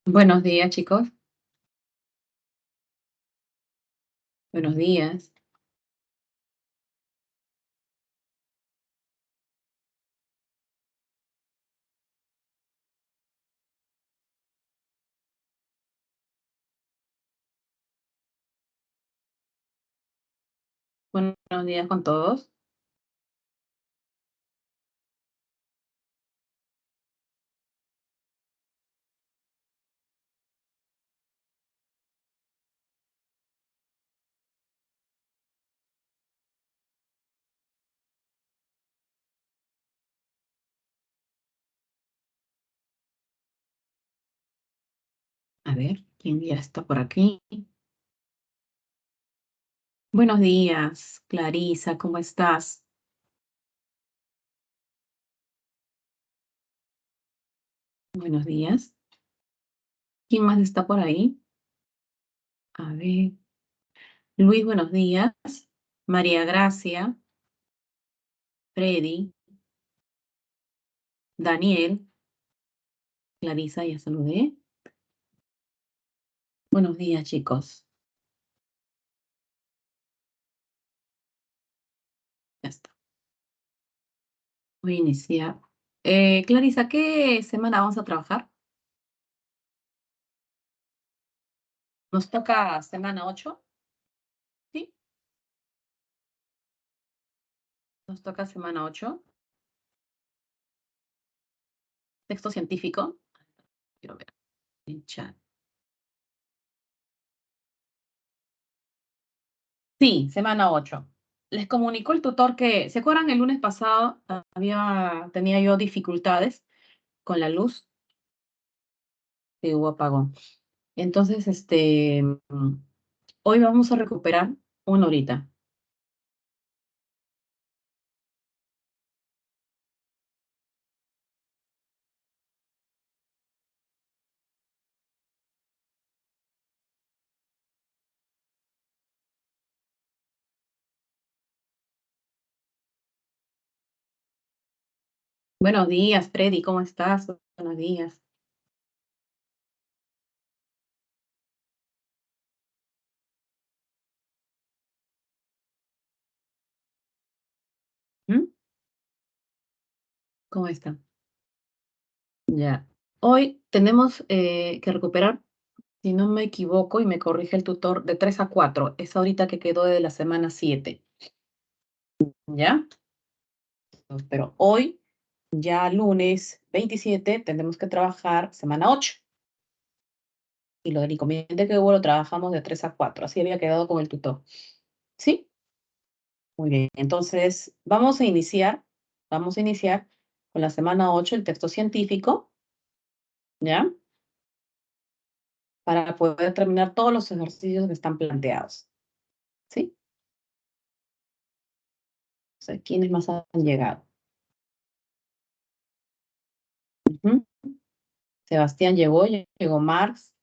Buenos días, chicos. Buenos días. Buenos días con todos. A ver, ¿quién ya está por aquí? Buenos días, Clarisa, ¿cómo estás? Buenos días. ¿Quién más está por ahí? A ver, Luis, buenos días. María Gracia, Freddy, Daniel, Clarisa, ya saludé. Buenos días, chicos. Ya está. Voy a iniciar. Clarisa, ¿qué semana vamos a trabajar? Nos toca semana 8, ¿sí? Nos toca semana 8. Texto científico. Quiero ver el chat. Sí, semana 8. Les comunicó el tutor que, ¿se acuerdan el lunes pasado? Tenía yo dificultades con la luz, y hubo apagón. Entonces, hoy vamos a recuperar una horita. Buenos días, Freddy, ¿cómo estás? Buenos días. ¿Mm? ¿Cómo están? Ya. Hoy tenemos que recuperar, si no me equivoco y me corrige el tutor, de 3 a 4. Es ahorita que quedó de la semana 7. ¿Ya? Pero hoy, ya lunes 27, tendremos que trabajar semana 8. Y lo del inconveniente que hubo lo trabajamos de 3 a 4. Así había quedado con el tutor. ¿Sí? Muy bien. Entonces, vamos a iniciar con la semana 8, el texto científico, ¿ya? Para poder terminar todos los ejercicios que están planteados. ¿Sí? O sea, ¿quiénes más han llegado? Ujú. Sebastián llegó Marx,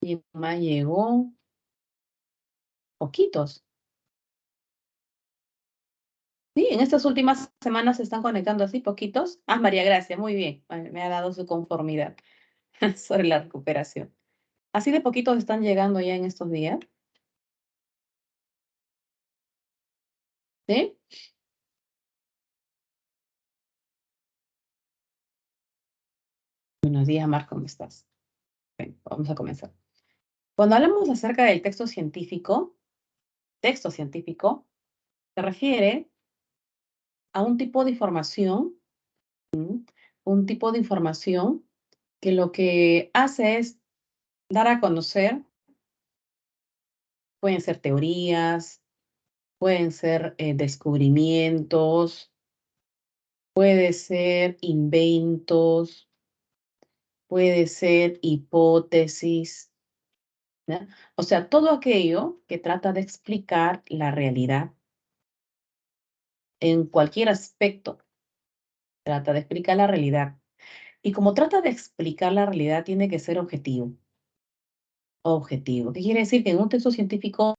y más llegó, poquitos. Sí, en estas últimas semanas se están conectando así poquitos. Ah, María Gracia, muy bien. Me ha dado su conformidad sobre la recuperación. Así de poquitos están llegando ya en estos días. ¿Sí? Buenos días, Marco, ¿cómo estás? Bien, vamos a comenzar. Cuando hablamos acerca del texto científico se refiere a un tipo de información, un tipo de información que lo que hace es dar a conocer, pueden ser teorías, pueden ser descubrimientos, puede ser inventos, puede ser hipótesis, ¿ya? O sea, todo aquello que trata de explicar la realidad en cualquier aspecto, trata de explicar la realidad. Y como trata de explicar la realidad, tiene que ser objetivo. Objetivo. ¿Qué quiere decir? Que en un texto científico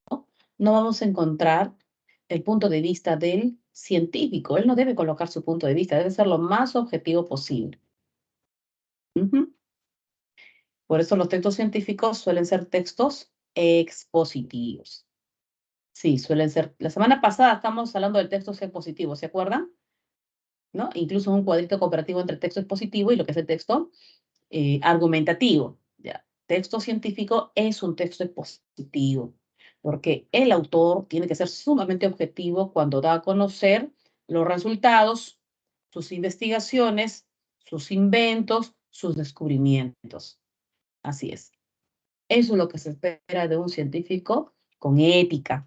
no vamos a encontrar el punto de vista del científico. Él no debe colocar su punto de vista, debe ser lo más objetivo posible. Ujú. Por eso los textos científicos suelen ser textos expositivos. Sí, suelen ser. La semana pasada estamos hablando del texto expositivo, ¿se acuerdan? ¿No? Incluso un cuadrito comparativo entre el texto expositivo y lo que es el texto argumentativo. ¿Ya? Texto científico es un texto expositivo, porque el autor tiene que ser sumamente objetivo cuando da a conocer los resultados, sus investigaciones, sus inventos, sus descubrimientos. Así es. Eso es lo que se espera de un científico con ética.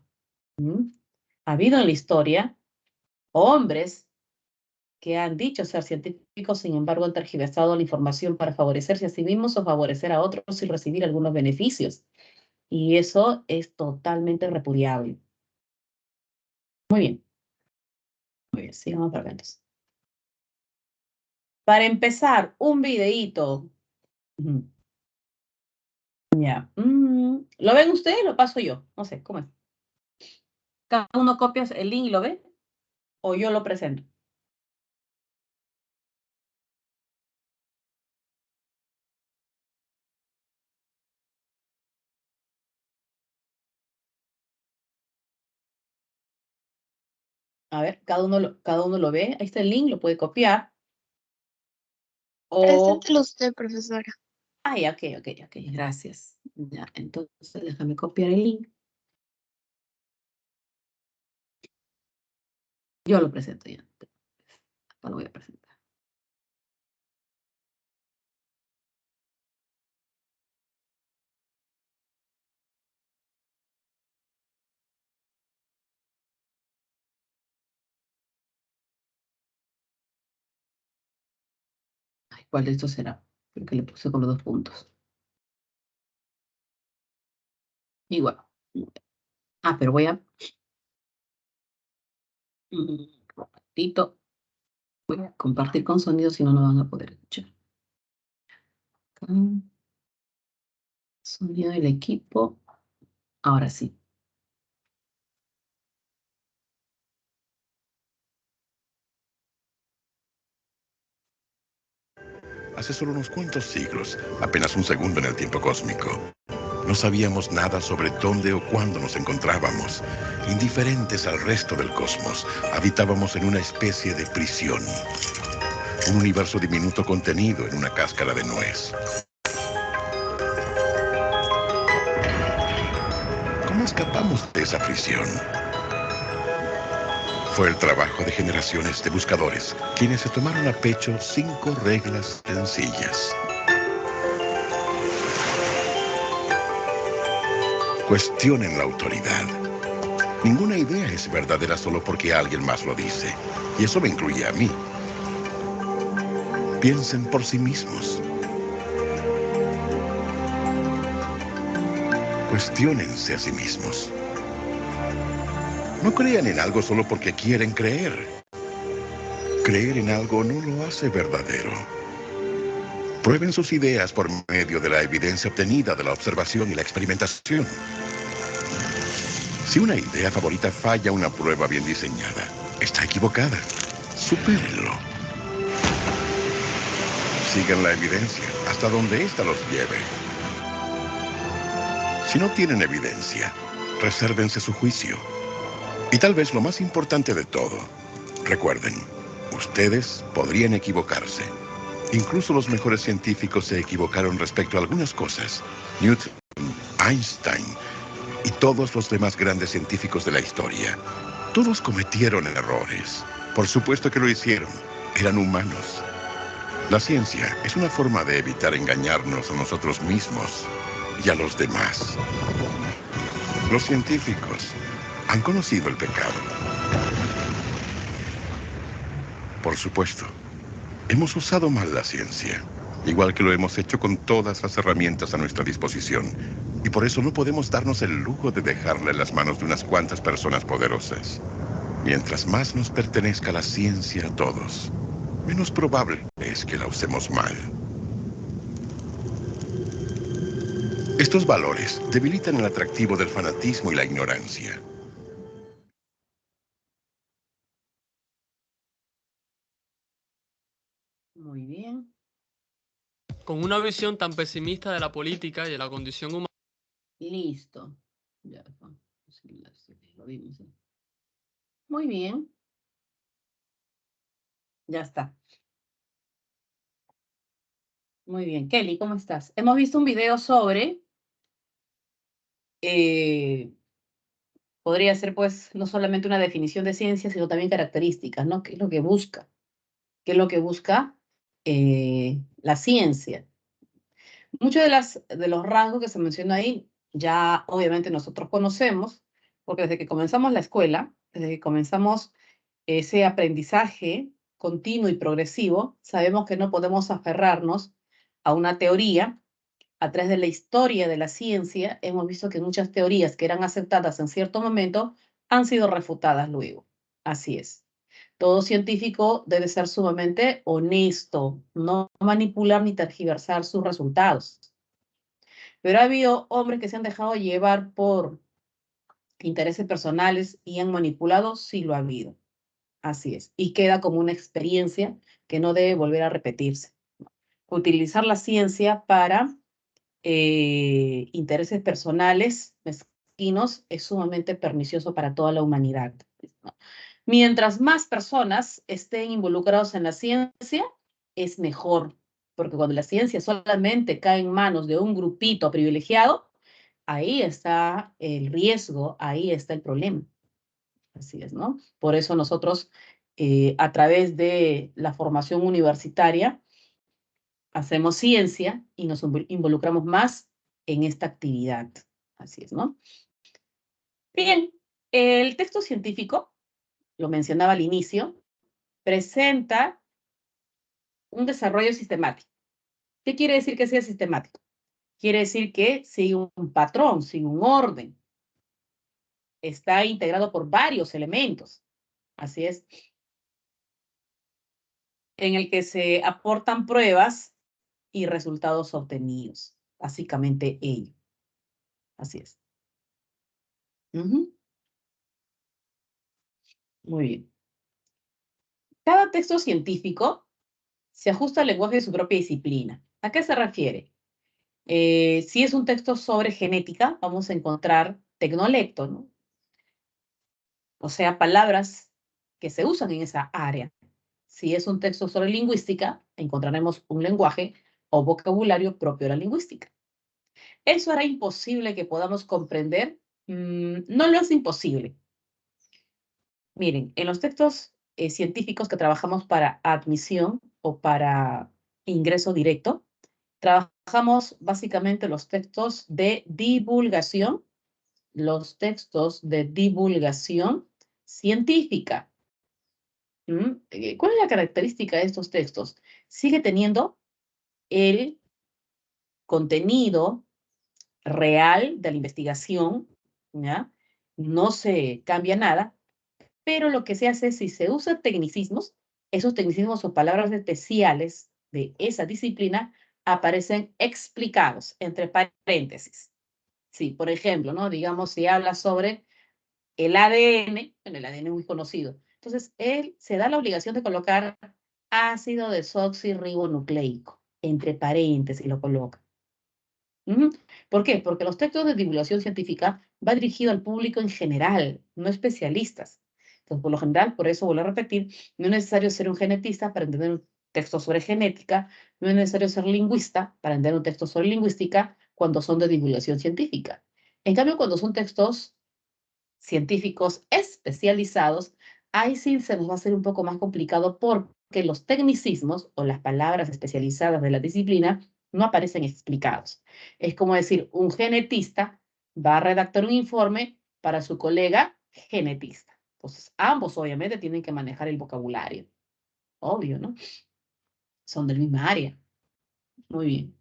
¿Mm? Ha habido en la historia hombres que han dicho ser científicos, sin embargo, han tergiversado la información para favorecerse a sí mismos o favorecer a otros y recibir algunos beneficios. Y eso es totalmente repudiable. Muy bien, muy bien, sigamos para entonces. Para empezar, un videíto. Ujú. Ya. ¿Lo ven ustedes? Lo paso yo. No sé, ¿cómo es? ¿Cada uno copia el link y lo ve? ¿O yo lo presento? A ver, cada uno lo ve. Ahí está el link, lo puede copiar. O... Preséntelo usted, profesora. Ay, ok, ok, ok, gracias. Ya, entonces déjame copiar el link. Yo lo presento ya. No lo voy a presentar. Ay, ¿cuál de estos será? Porque le puse con los dos puntos. Igual. Ah, pero voy a... Un ratito. Voy a compartir con sonido, si no, no van a poder escuchar. Acá. Sonido del equipo. Ahora sí. Hace solo unos cuantos siglos, apenas un segundo en el tiempo cósmico, no sabíamos nada sobre dónde o cuándo nos encontrábamos. Indiferentes al resto del cosmos, habitábamos en una especie de prisión. Un universo diminuto contenido en una cáscara de nuez. ¿Cómo escapamos de esa prisión? Fue el trabajo de generaciones de buscadores, quienes se tomaron a pecho 5 reglas sencillas. Cuestionen la autoridad. Ninguna idea es verdadera solo porque alguien más lo dice. Y eso me incluye a mí. Piensen por sí mismos. Cuestiónense a sí mismos. No crean en algo solo porque quieren creer. Creer en algo no lo hace verdadero. Prueben sus ideas por medio de la evidencia obtenida de la observación y la experimentación. Si una idea favorita falla una prueba bien diseñada, está equivocada. Supérenlo. Sigan la evidencia hasta donde ésta los lleve. Si no tienen evidencia, resérvense su juicio. Y tal vez lo más importante de todo, recuerden, ustedes podrían equivocarse. Incluso los mejores científicos se equivocaron respecto a algunas cosas. Newton, Einstein y todos los demás grandes científicos de la historia. Todos cometieron errores. Por supuesto que lo hicieron. Eran humanos. La ciencia es una forma de evitar engañarnos a nosotros mismos y a los demás. Los científicos han conocido el pecado. Por supuesto, hemos usado mal la ciencia, igual que lo hemos hecho con todas las herramientas a nuestra disposición. Y por eso no podemos darnos el lujo de dejarla en las manos de unas cuantas personas poderosas. Mientras más nos pertenezca la ciencia a todos, menos probable es que la usemos mal. Estos valores debilitan el atractivo del fanatismo y la ignorancia. Muy bien. Con una visión tan pesimista de la política y de la condición humana. Listo. Ya, lo vimos. Muy bien. Ya está. Muy bien. Kelly, ¿cómo estás? Hemos visto un video sobre, podría ser pues no solamente una definición de ciencia, sino también características, ¿no? ¿Qué es lo que busca? ¿Qué es lo que busca la ciencia? Muchos de los rasgos que se mencionan ahí, ya obviamente nosotros conocemos, porque desde que comenzamos la escuela, desde que comenzamos ese aprendizaje continuo y progresivo, sabemos que no podemos aferrarnos a una teoría. A través de la historia de la ciencia, hemos visto que muchas teorías que eran aceptadas en cierto momento han sido refutadas luego. Así es. Todo científico debe ser sumamente honesto, no manipular ni tergiversar sus resultados. Pero ha habido hombres que se han dejado llevar por intereses personales y han manipulado, sí lo ha habido. Así es. Y queda como una experiencia que no debe volver a repetirse. Utilizar la ciencia para intereses personales mezquinos es sumamente pernicioso para toda la humanidad. Mientras más personas estén involucrados en la ciencia, es mejor, porque cuando la ciencia solamente cae en manos de un grupito privilegiado, ahí está el riesgo, ahí está el problema. Así es, ¿no? Por eso nosotros, a través de la formación universitaria, hacemos ciencia y nos involucramos más en esta actividad. Así es, ¿no? Bien, el texto científico, lo mencionaba al inicio, presenta un desarrollo sistemático. ¿Qué quiere decir que sea sistemático? Quiere decir que sigue un patrón, sigue un orden. Está integrado por varios elementos. Así es. En el que se aportan pruebas y resultados obtenidos. Básicamente ello. Así es. Muy bien. Cada texto científico se ajusta al lenguaje de su propia disciplina. ¿A qué se refiere? Si es un texto sobre genética, vamos a encontrar tecnolecto, ¿no? O sea, palabras que se usan en esa área. Si es un texto sobre lingüística, encontraremos un lenguaje o vocabulario propio de la lingüística. ¿Eso hará imposible que podamos comprender? No lo es imposible. Miren, en los textos científicos que trabajamos para admisión o para ingreso directo, trabajamos básicamente los textos de divulgación científica. ¿Cuál es la característica de estos textos? Sigue teniendo el contenido real de la investigación, ¿ya? No se cambia nada, pero lo que se hace es si se usan tecnicismos, esos tecnicismos o palabras especiales de esa disciplina aparecen explicados entre paréntesis. Sí, por ejemplo, ¿no? Digamos, si habla sobre el ADN, bueno, el ADN es muy conocido. Entonces, él se da la obligación de colocar ácido desoxirribonucleico, entre paréntesis lo coloca. ¿Por qué? Porque los textos de divulgación científica va dirigido al público en general, no especialistas. Entonces, por lo general, por eso vuelvo a repetir, no es necesario ser un genetista para entender un texto sobre genética, no es necesario ser lingüista para entender un texto sobre lingüística cuando son de divulgación científica. En cambio, cuando son textos científicos especializados, ahí sí se nos va a hacer un poco más complicado porque los tecnicismos o las palabras especializadas de la disciplina no aparecen explicados. Es como decir, un genetista va a redactar un informe para su colega genetista. Entonces, ambos obviamente tienen que manejar el vocabulario. Obvio, ¿no? Son del misma área. Muy bien.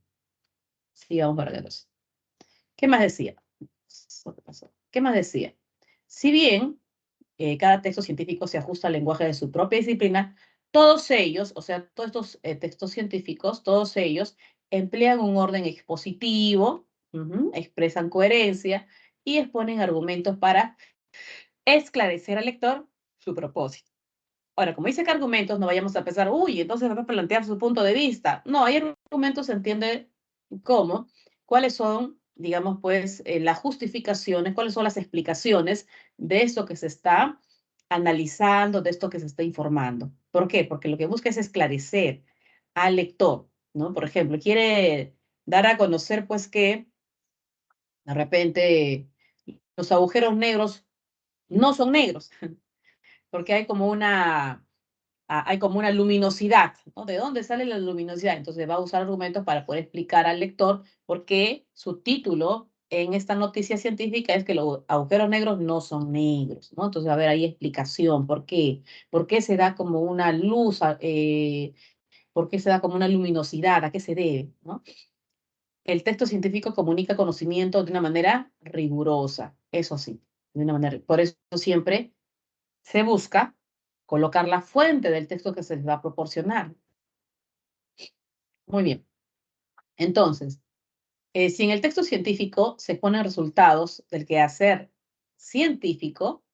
Sigamos para acá. ¿Qué más decía? ¿Qué más decía? Si bien cada texto científico se ajusta al lenguaje de su propia disciplina, todos ellos, o sea, todos estos textos científicos, todos ellos emplean un orden expositivo, expresan coherencia y exponen argumentos para esclarecer al lector su propósito. Ahora, como dice que argumentos, no vayamos a pensar, uy, entonces va a plantear su punto de vista. No, hay argumento se entiende como cuáles son, digamos, pues, las justificaciones, cuáles son las explicaciones de esto que se está analizando, de esto que se está informando. ¿Por qué? Porque lo que busca es esclarecer al lector, ¿no? Por ejemplo, quiere dar a conocer, pues, que de repente los agujeros negros no son negros, porque hay como una luminosidad, ¿no? ¿De dónde sale la luminosidad? Entonces va a usar argumentos para poder explicar al lector por qué su título en esta noticia científica es que los agujeros negros no son negros, ¿no? Entonces, a ver, hay explicación, ¿por qué? ¿Por qué se da como una luz, por qué se da como una luminosidad? ¿A qué se debe, no? El texto científico comunica conocimiento de una manera rigurosa, eso sí, de una manera, por eso siempre se busca colocar la fuente del texto que se les va a proporcionar. Muy bien. Entonces, si en el texto científico se ponen resultados del quehacer científico,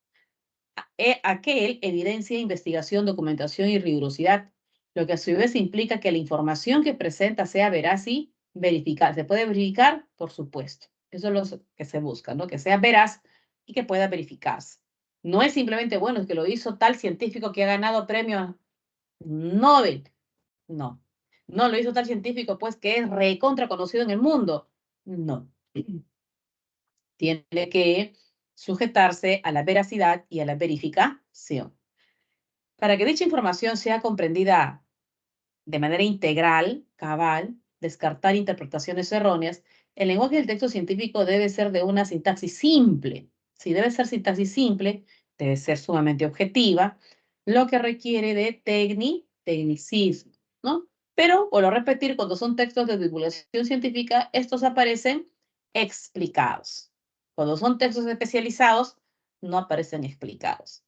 aquel evidencia investigación, documentación y rigurosidad, lo que a su vez implica que la información que presenta sea veraz y verificada. ¿Se puede verificar? Por supuesto. Eso es lo que se busca, ¿no? Que sea veraz y que pueda verificarse. No es simplemente, bueno, es que lo hizo tal científico que ha ganado premio Nobel. No. No lo hizo tal científico, pues, que es recontra conocido en el mundo. No. Tiene que sujetarse a la veracidad y a la verificación. Para que dicha información sea comprendida de manera integral, cabal, descartar interpretaciones erróneas, el lenguaje del texto científico debe ser de una sintaxis simple. Si debe ser sintaxis simple, debe ser sumamente objetiva, lo que requiere de tecnicismo, ¿no? Pero, vuelvo a repetir, cuando son textos de divulgación científica, estos aparecen explicados. Cuando son textos especializados, no aparecen explicados.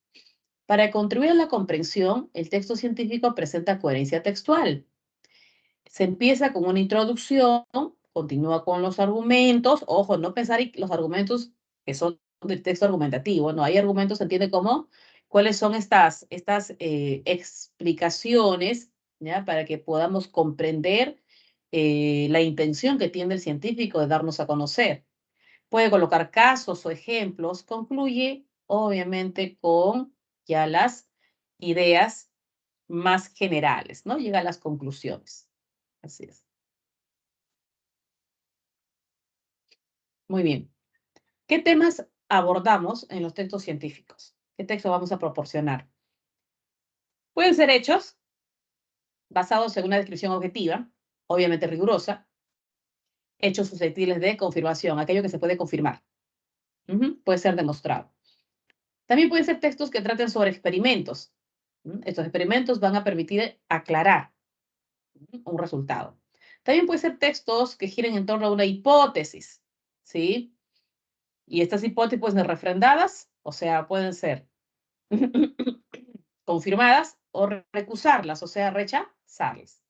Para contribuir a la comprensión, el texto científico presenta coherencia textual. Se empieza con una introducción, continúa con los argumentos. Ojo, no pensar en los argumentos que son del texto argumentativo, no, hay argumentos, se entiende como cuáles son estas explicaciones, ¿ya? Para que podamos comprender la intención que tiene el científico de darnos a conocer. Puede colocar casos o ejemplos, concluye obviamente con ya las ideas más generales, ¿no? Llega a las conclusiones. Así es. Muy bien. ¿Qué temas abordamos en los textos científicos? ¿Qué texto vamos a proporcionar? Pueden ser hechos basados en una descripción objetiva, obviamente rigurosa, hechos susceptibles de confirmación, aquello que se puede confirmar. Puede ser demostrado. También pueden ser textos que traten sobre experimentos. Estos experimentos van a permitir aclarar un resultado. También pueden ser textos que giren en torno a una hipótesis, ¿sí? Y estas hipótesis pueden ser refrendadas, o sea, pueden ser confirmadas o recusarlas, o sea, rechazarlas.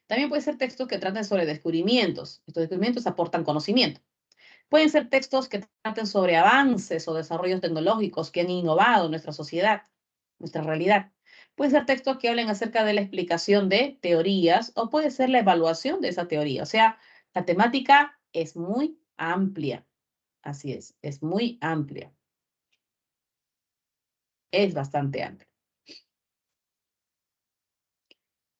También pueden ser textos que traten sobre descubrimientos. Estos descubrimientos aportan conocimiento. Pueden ser textos que traten sobre avances o desarrollos tecnológicos que han innovado nuestra sociedad, nuestra realidad. Pueden ser textos que hablen acerca de la explicación de teorías o puede ser la evaluación de esa teoría. O sea, la temática es muy amplia. Así es muy amplia. Es bastante amplia.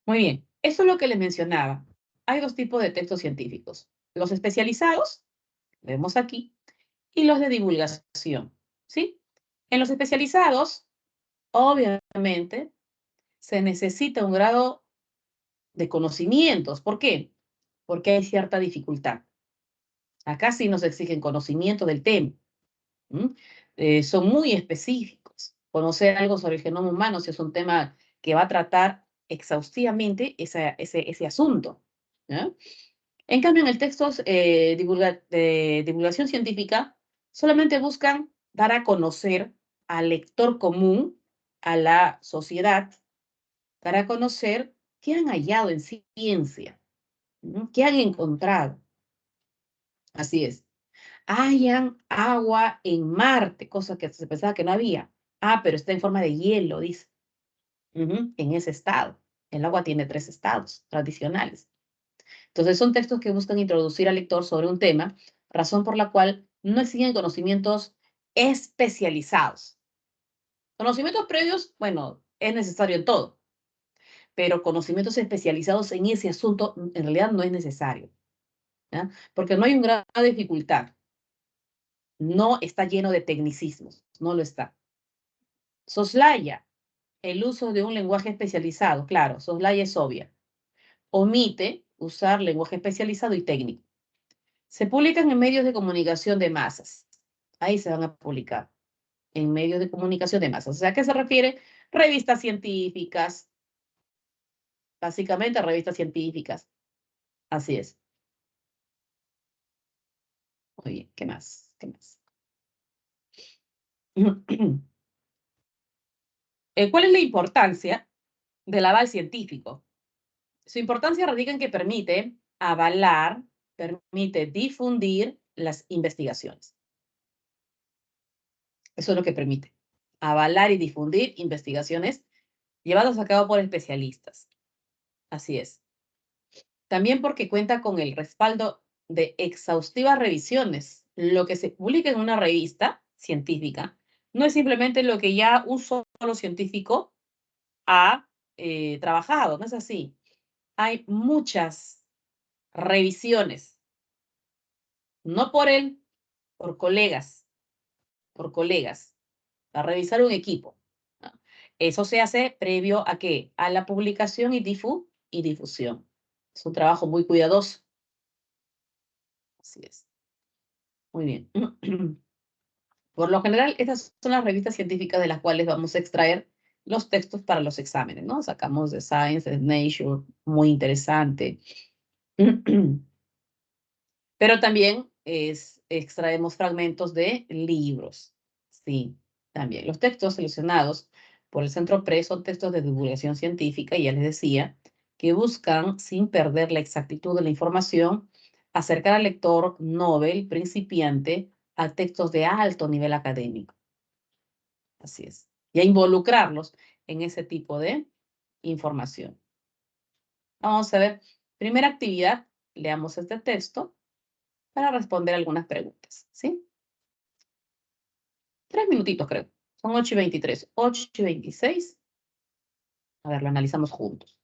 Muy bien, eso es lo que les mencionaba. Hay dos tipos de textos científicos. Los especializados, vemos aquí, y los de divulgación, ¿sí? En los especializados, obviamente, se necesita un grado de conocimientos. ¿Por qué? Porque hay cierta dificultad. Acá sí nos exigen conocimiento del tema. Son muy específicos. Conocer algo sobre el genoma humano si es un tema que va a tratar exhaustivamente ese asunto. ¿Ya? En cambio, en el texto de divulgación científica, solamente buscan dar a conocer al lector común, a la sociedad, para conocer qué han hallado en ciencia, ¿no? ¿Qué han encontrado? Así es. Hayan agua en Marte, cosa que se pensaba que no había. Ah, pero está en forma de hielo, dice. En ese estado. El agua tiene 3 estados tradicionales. Entonces son textos que buscan introducir al lector sobre un tema, razón por la cual no exigen conocimientos especializados. Conocimientos previos, bueno, es necesario en todo, pero conocimientos especializados en ese asunto en realidad no es necesario, ¿ya? Porque no hay un grado de dificultad. No está lleno de tecnicismos, no lo está. Soslaya el uso de un lenguaje especializado, claro, soslaya es obvia. Omite usar lenguaje especializado y técnico. Se publican en medios de comunicación de masas. Ahí se van a publicar, en medios de comunicación de masas. O sea, ¿a qué se refiere? Revistas científicas, básicamente revistas científicas. Así es. Muy bien, ¿qué más? ¿Qué más? ¿Cuál es la importancia del aval científico? Su importancia radica en que permite avalar, permite difundir las investigaciones. Eso es lo que permite. Avalar y difundir investigaciones llevadas a cabo por especialistas. Así es. También porque cuenta con el respaldo de exhaustivas revisiones. Lo que se publica en una revista científica no es simplemente lo que ya un solo científico ha trabajado, no es así. Hay muchas revisiones, no por él, por colegas, para revisar un equipo, ¿no? Eso se hace previo a qué? A la publicación y difusión. Es un trabajo muy cuidadoso. Así es. Muy bien. Por lo general, estas son las revistas científicas de las cuales vamos a extraer los textos para los exámenes, ¿no? Sacamos de Science, de Nature, muy interesante. Pero también extraemos fragmentos de libros. Sí, también. Los textos seleccionados por el Centro PRE son textos de divulgación científica, y ya les decía, que buscan, sin perder la exactitud de la información, acercar al lector novel, principiante, a textos de alto nivel académico. Así es. Y a involucrarlos en ese tipo de información. Vamos a ver. Primera actividad, leamos este texto para responder algunas preguntas, ¿sí? 3 minutitos, creo. Son 8:23. 8:26. A ver, lo analizamos juntos.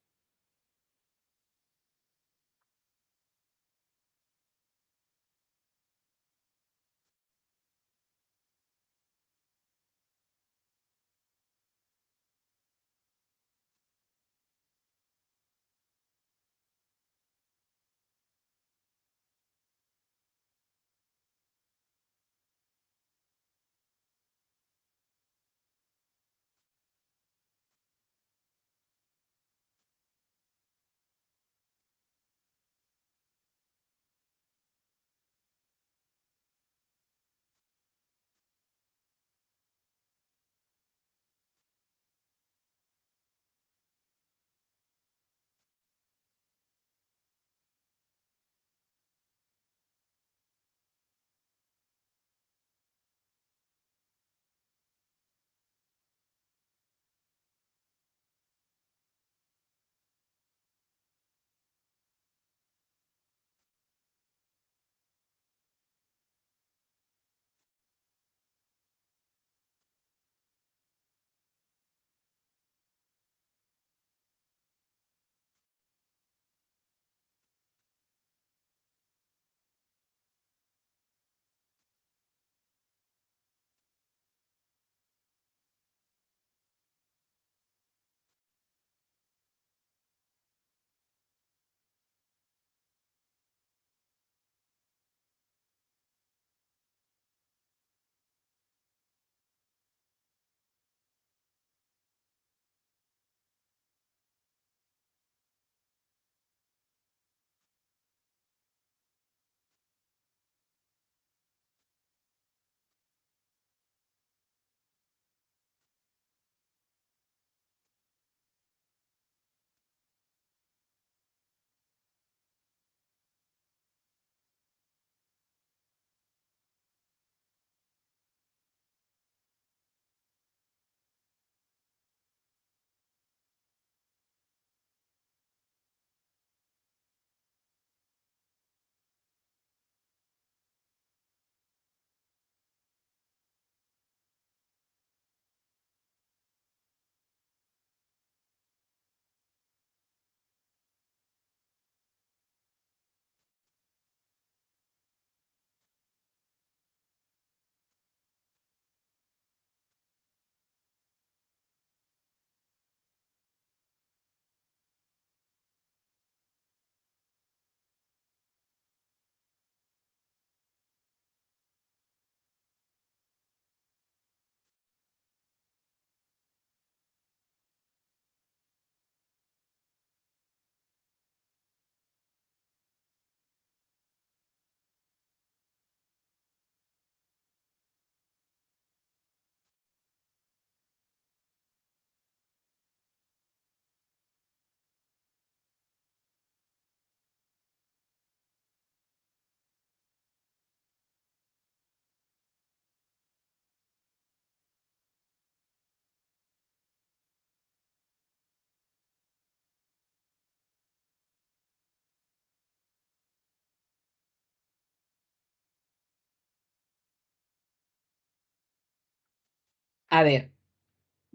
A ver,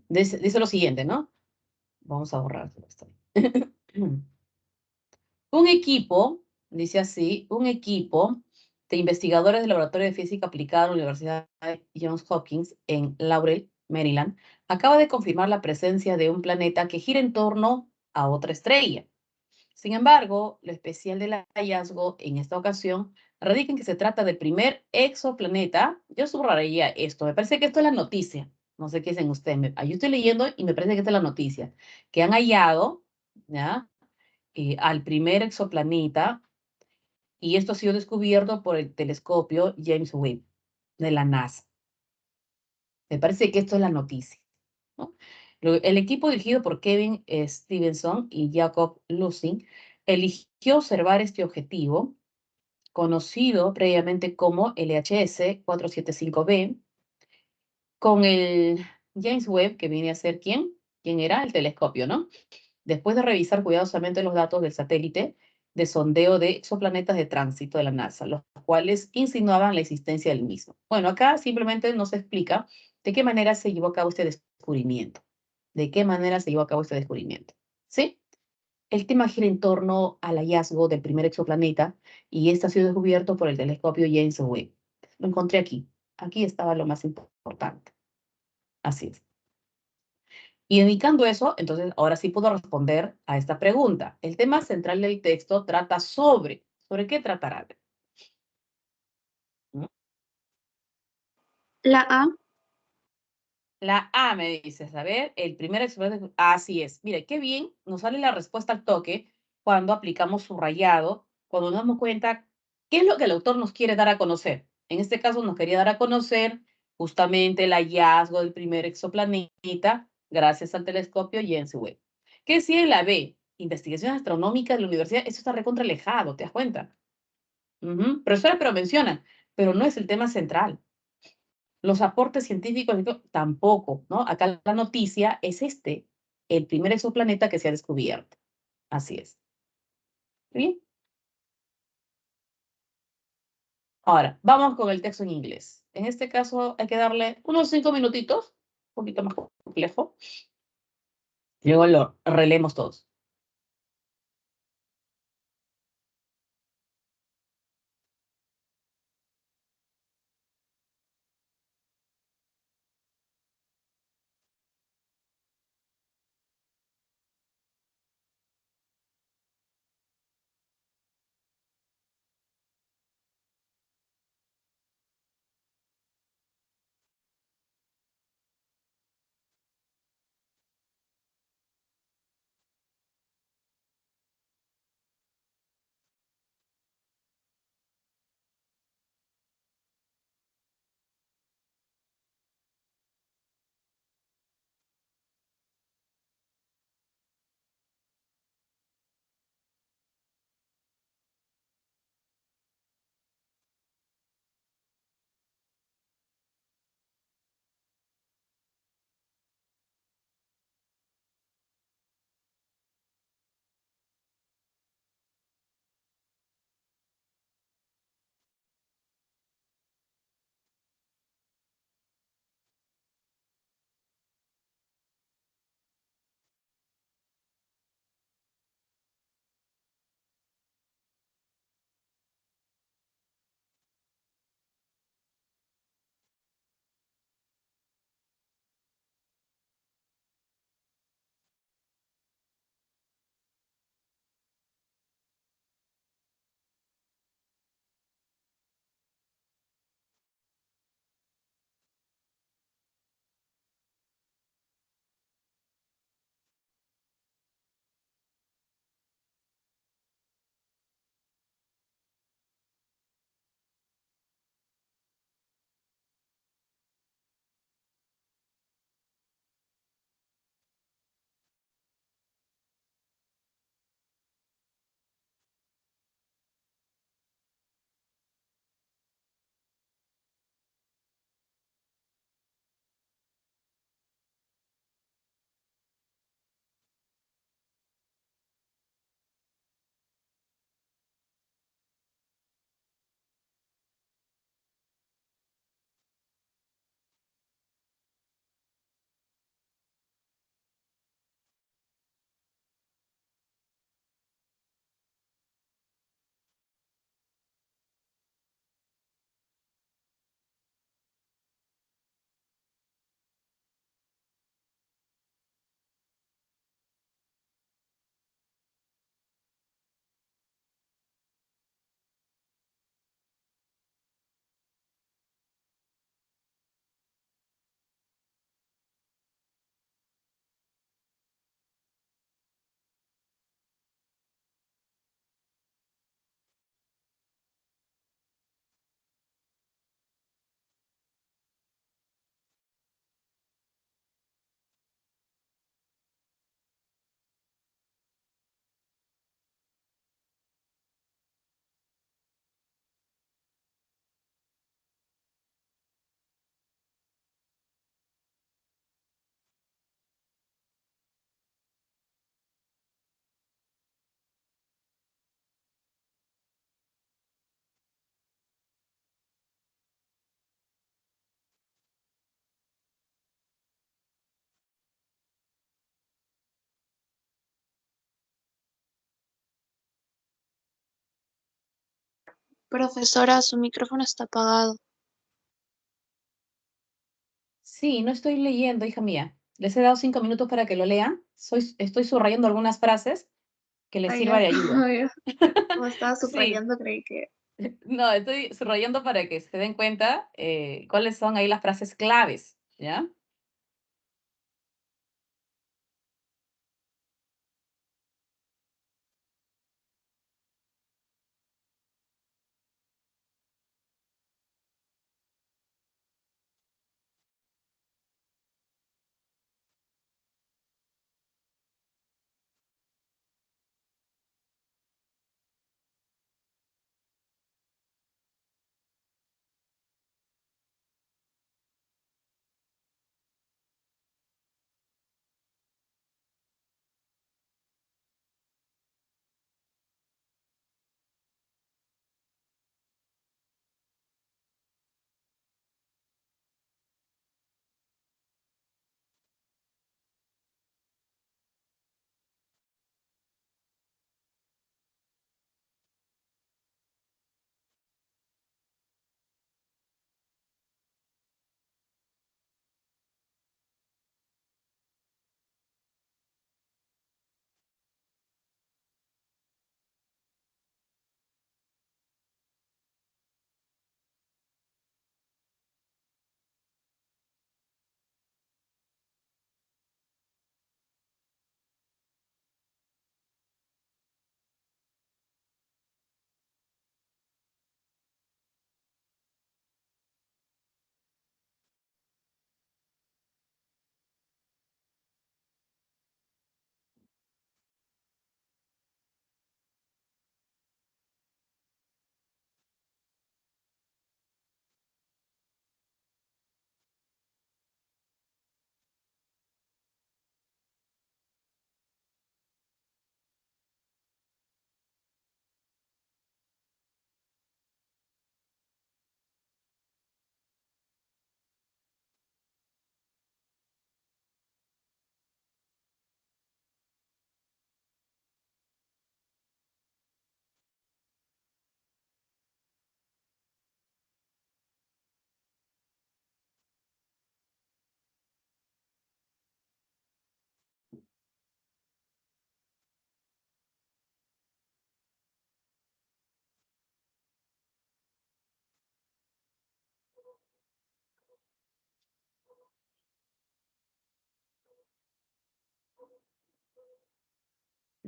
dice lo siguiente, ¿no? Vamos a borrar esto. Un equipo, dice así, un equipo de investigadores del Laboratorio de Física Aplicada de la Universidad Johns Hopkins en Laurel, Maryland, acaba de confirmar la presencia de un planeta que gira en torno a otra estrella. Sin embargo, lo especial del hallazgo en esta ocasión radica en que se trata del primer exoplaneta. Yo subrayaría esto, me parece que esto es la noticia. No sé qué dicen ustedes. Yo estoy leyendo y me parece que esta es la noticia. Que han hallado, ¿ya? Al primer exoplaneta, y esto ha sido descubierto por el telescopio James Webb de la NASA. Me parece que esto es la noticia, ¿no? El equipo dirigido por Kevin Stevenson y Jacob Lusing eligió observar este objetivo, conocido previamente como LHS 475b, con el James Webb, que viene a ser ¿quién? ¿Quién era? El telescopio, ¿no? Después de revisar cuidadosamente los datos del satélite de sondeo de exoplanetas de tránsito de la NASA, los cuales insinuaban la existencia del mismo. Bueno, acá simplemente nos explica de qué manera se llevó a cabo este descubrimiento. ¿De qué manera se llevó a cabo este descubrimiento? ¿Sí? El tema gira en torno al hallazgo del primer exoplaneta y este ha sido descubierto por el telescopio James Webb. Lo encontré aquí. Aquí estaba lo más importante. Así es. Y indicando eso, entonces ahora sí puedo responder a esta pregunta. El tema central del texto trata ¿sobre qué tratará? ¿Mm? La A. La A me dices, a ver, el primer exponente, así es. Mire, qué bien, nos sale la respuesta al toque cuando aplicamos subrayado, cuando nos damos cuenta qué es lo que el autor nos quiere dar a conocer. En este caso nos quería dar a conocer justamente el hallazgo del primer exoplaneta gracias al telescopio James Webb. ¿Qué si en la B? Investigación astronómica de la universidad, eso está recontra alejado, ¿te das cuenta? Profesora, pero menciona, pero no es el tema central. Los aportes científicos tampoco, ¿no? Acá la noticia es el primer exoplaneta que se ha descubierto. Así es. ¿Bien? Ahora, vamos con el texto en inglés. En este caso hay que darle unos 5 minutitos, un poquito más complejo. Luego lo releemos todos. Profesora, su micrófono está apagado. Sí, no estoy leyendo, hija mía. Les he dado 5 minutos para que lo lean. Estoy subrayando algunas frases que les Ay, sirva no. de ayuda. Como estaba Sí, subrayando, creí que... no, estoy subrayando para que se den cuenta cuáles son ahí las frases claves, ¿ya?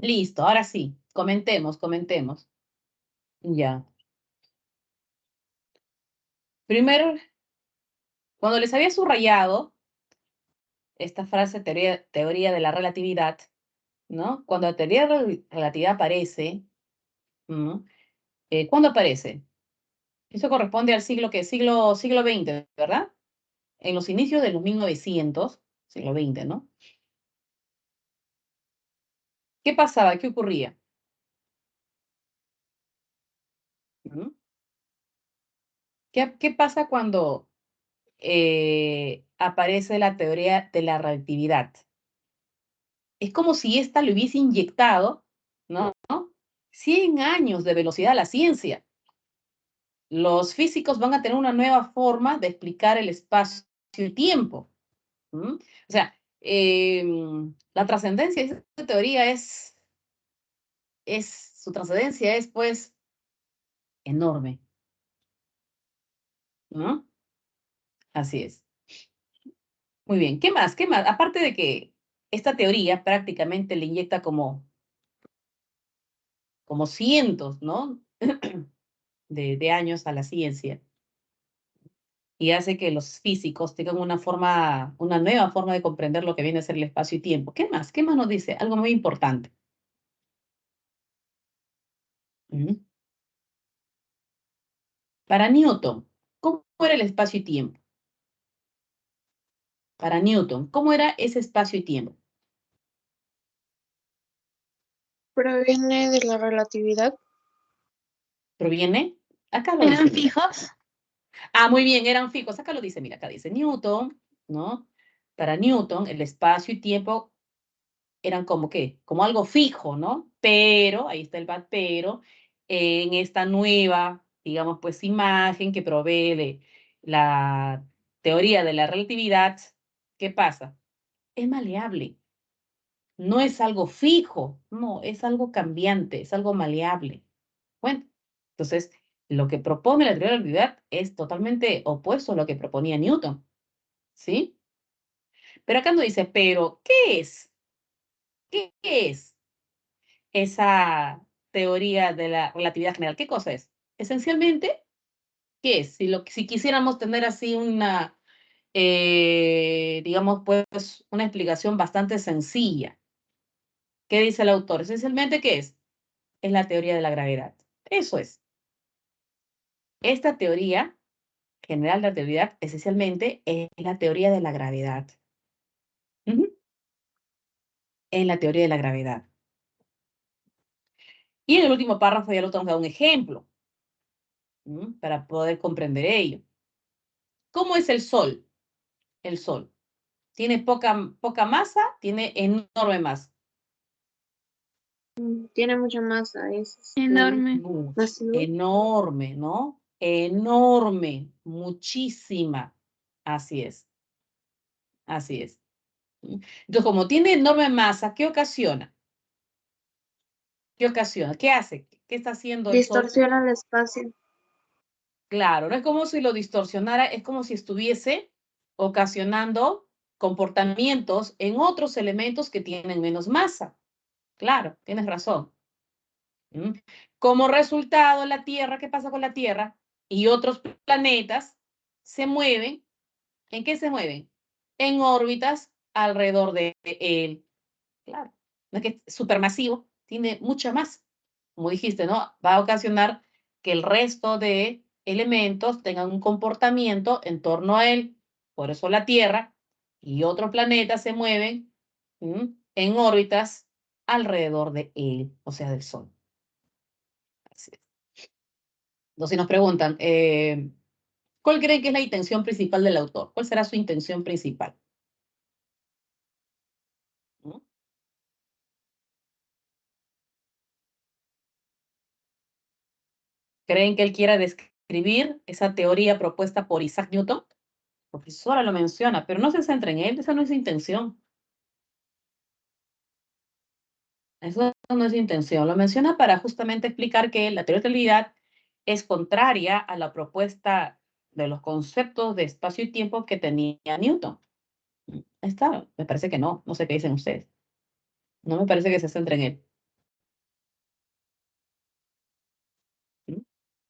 Listo, ahora sí, comentemos. Ya. Primero, cuando les había subrayado esta frase teoría de la relatividad, ¿no? Cuando la teoría de la relatividad aparece, ¿no? ¿Cuándo aparece? Eso corresponde al siglo XX, ¿verdad? En los inicios de los 1900, siglo XX, ¿no? ¿Qué pasaba? ¿Qué ocurría? ¿Mm? ¿Qué pasa cuando aparece la teoría de la relatividad? Es como si ésta le hubiese inyectado, ¿no? 100 años de velocidad a la ciencia. Los físicos van a tener una nueva forma de explicar el espacio y tiempo. ¿Mm? O sea, la trascendencia de esta teoría su trascendencia es pues enorme, ¿no? Así es. Muy bien, ¿qué más? ¿Qué más? Aparte de que esta teoría prácticamente le inyecta como cientos, ¿no? de años a la ciencia y hace que los físicos tengan una nueva forma de comprender lo que viene a ser el espacio y tiempo. ¿Qué más? ¿Qué más nos dice? Algo muy importante. ¿Mm? Para Newton, ¿cómo era el espacio y tiempo? Para Newton, ¿cómo era ese espacio y tiempo? Proviene de la relatividad. ¿Proviene? Acá lo ¿Eran dice, mira. fijos? Ah, muy bien, eran fijos. Acá lo dice, mira, acá dice Newton, ¿no? Para Newton, el espacio y tiempo eran como qué, como algo fijo, ¿no? Pero, ahí está el pero, en esta nueva digamos, pues imagen que provee la teoría de la relatividad, ¿qué pasa? Es maleable. No es algo fijo, no, es algo cambiante, es algo maleable. Bueno, entonces, lo que propone la teoría de la relatividad es totalmente opuesto a lo que proponía Newton, ¿sí? Pero acá no dice, pero, ¿qué es? ¿Qué es esa teoría de la relatividad general? ¿Qué cosa es? Esencialmente, ¿qué es? Si quisiéramos tener así una, digamos, pues, una explicación bastante sencilla. ¿Qué dice el autor? Esencialmente, ¿qué es? Es la teoría de la gravedad. Eso es. Esta teoría general de la relatividad, esencialmente, es la teoría de la gravedad. Ujú. Es la teoría de la gravedad. Y en el último párrafo ya lo tengo que dar un ejemplo para poder comprender ello. ¿Cómo es el Sol? El Sol. Tiene poca masa, tiene enorme masa. Tiene mucha masa, es Enorme. masivo. Enorme, ¿no? Enorme, muchísima. Así es. Así es. Entonces, como tiene enorme masa, ¿qué ocasiona? ¿Qué ocasiona? ¿Qué hace? ¿Qué está haciendo el Sol? Distorsiona el espacio. Claro, no es como si lo distorsionara, es como si estuviese ocasionando comportamientos en otros elementos que tienen menos masa. Claro, tienes razón. ¿Mm? Como resultado, la Tierra, ¿qué pasa con la Tierra? Y otros planetas se mueven. ¿En qué se mueven? En órbitas alrededor de él. Claro, no es que es supermasivo, tiene mucha más. Como dijiste, ¿no? Va a ocasionar que el resto de elementos tengan un comportamiento en torno a él. Por eso la Tierra y otros planetas se mueven en órbitas alrededor de él, o sea, del Sol. Así es. Entonces, si nos preguntan, ¿cuál creen que es la intención principal del autor? ¿Cuál será su intención principal? ¿Mm? ¿Creen que él quiera describir esa teoría propuesta por Isaac Newton? La profesora lo menciona, pero no se centra en él, esa no es su intención. Eso no es su intención. Lo menciona para justamente explicar que la teoría de la relatividad es contraria a la propuesta de los conceptos de espacio y tiempo que tenía Newton. Ahí está, me parece que no, no sé qué dicen ustedes. No me parece que se centre en él.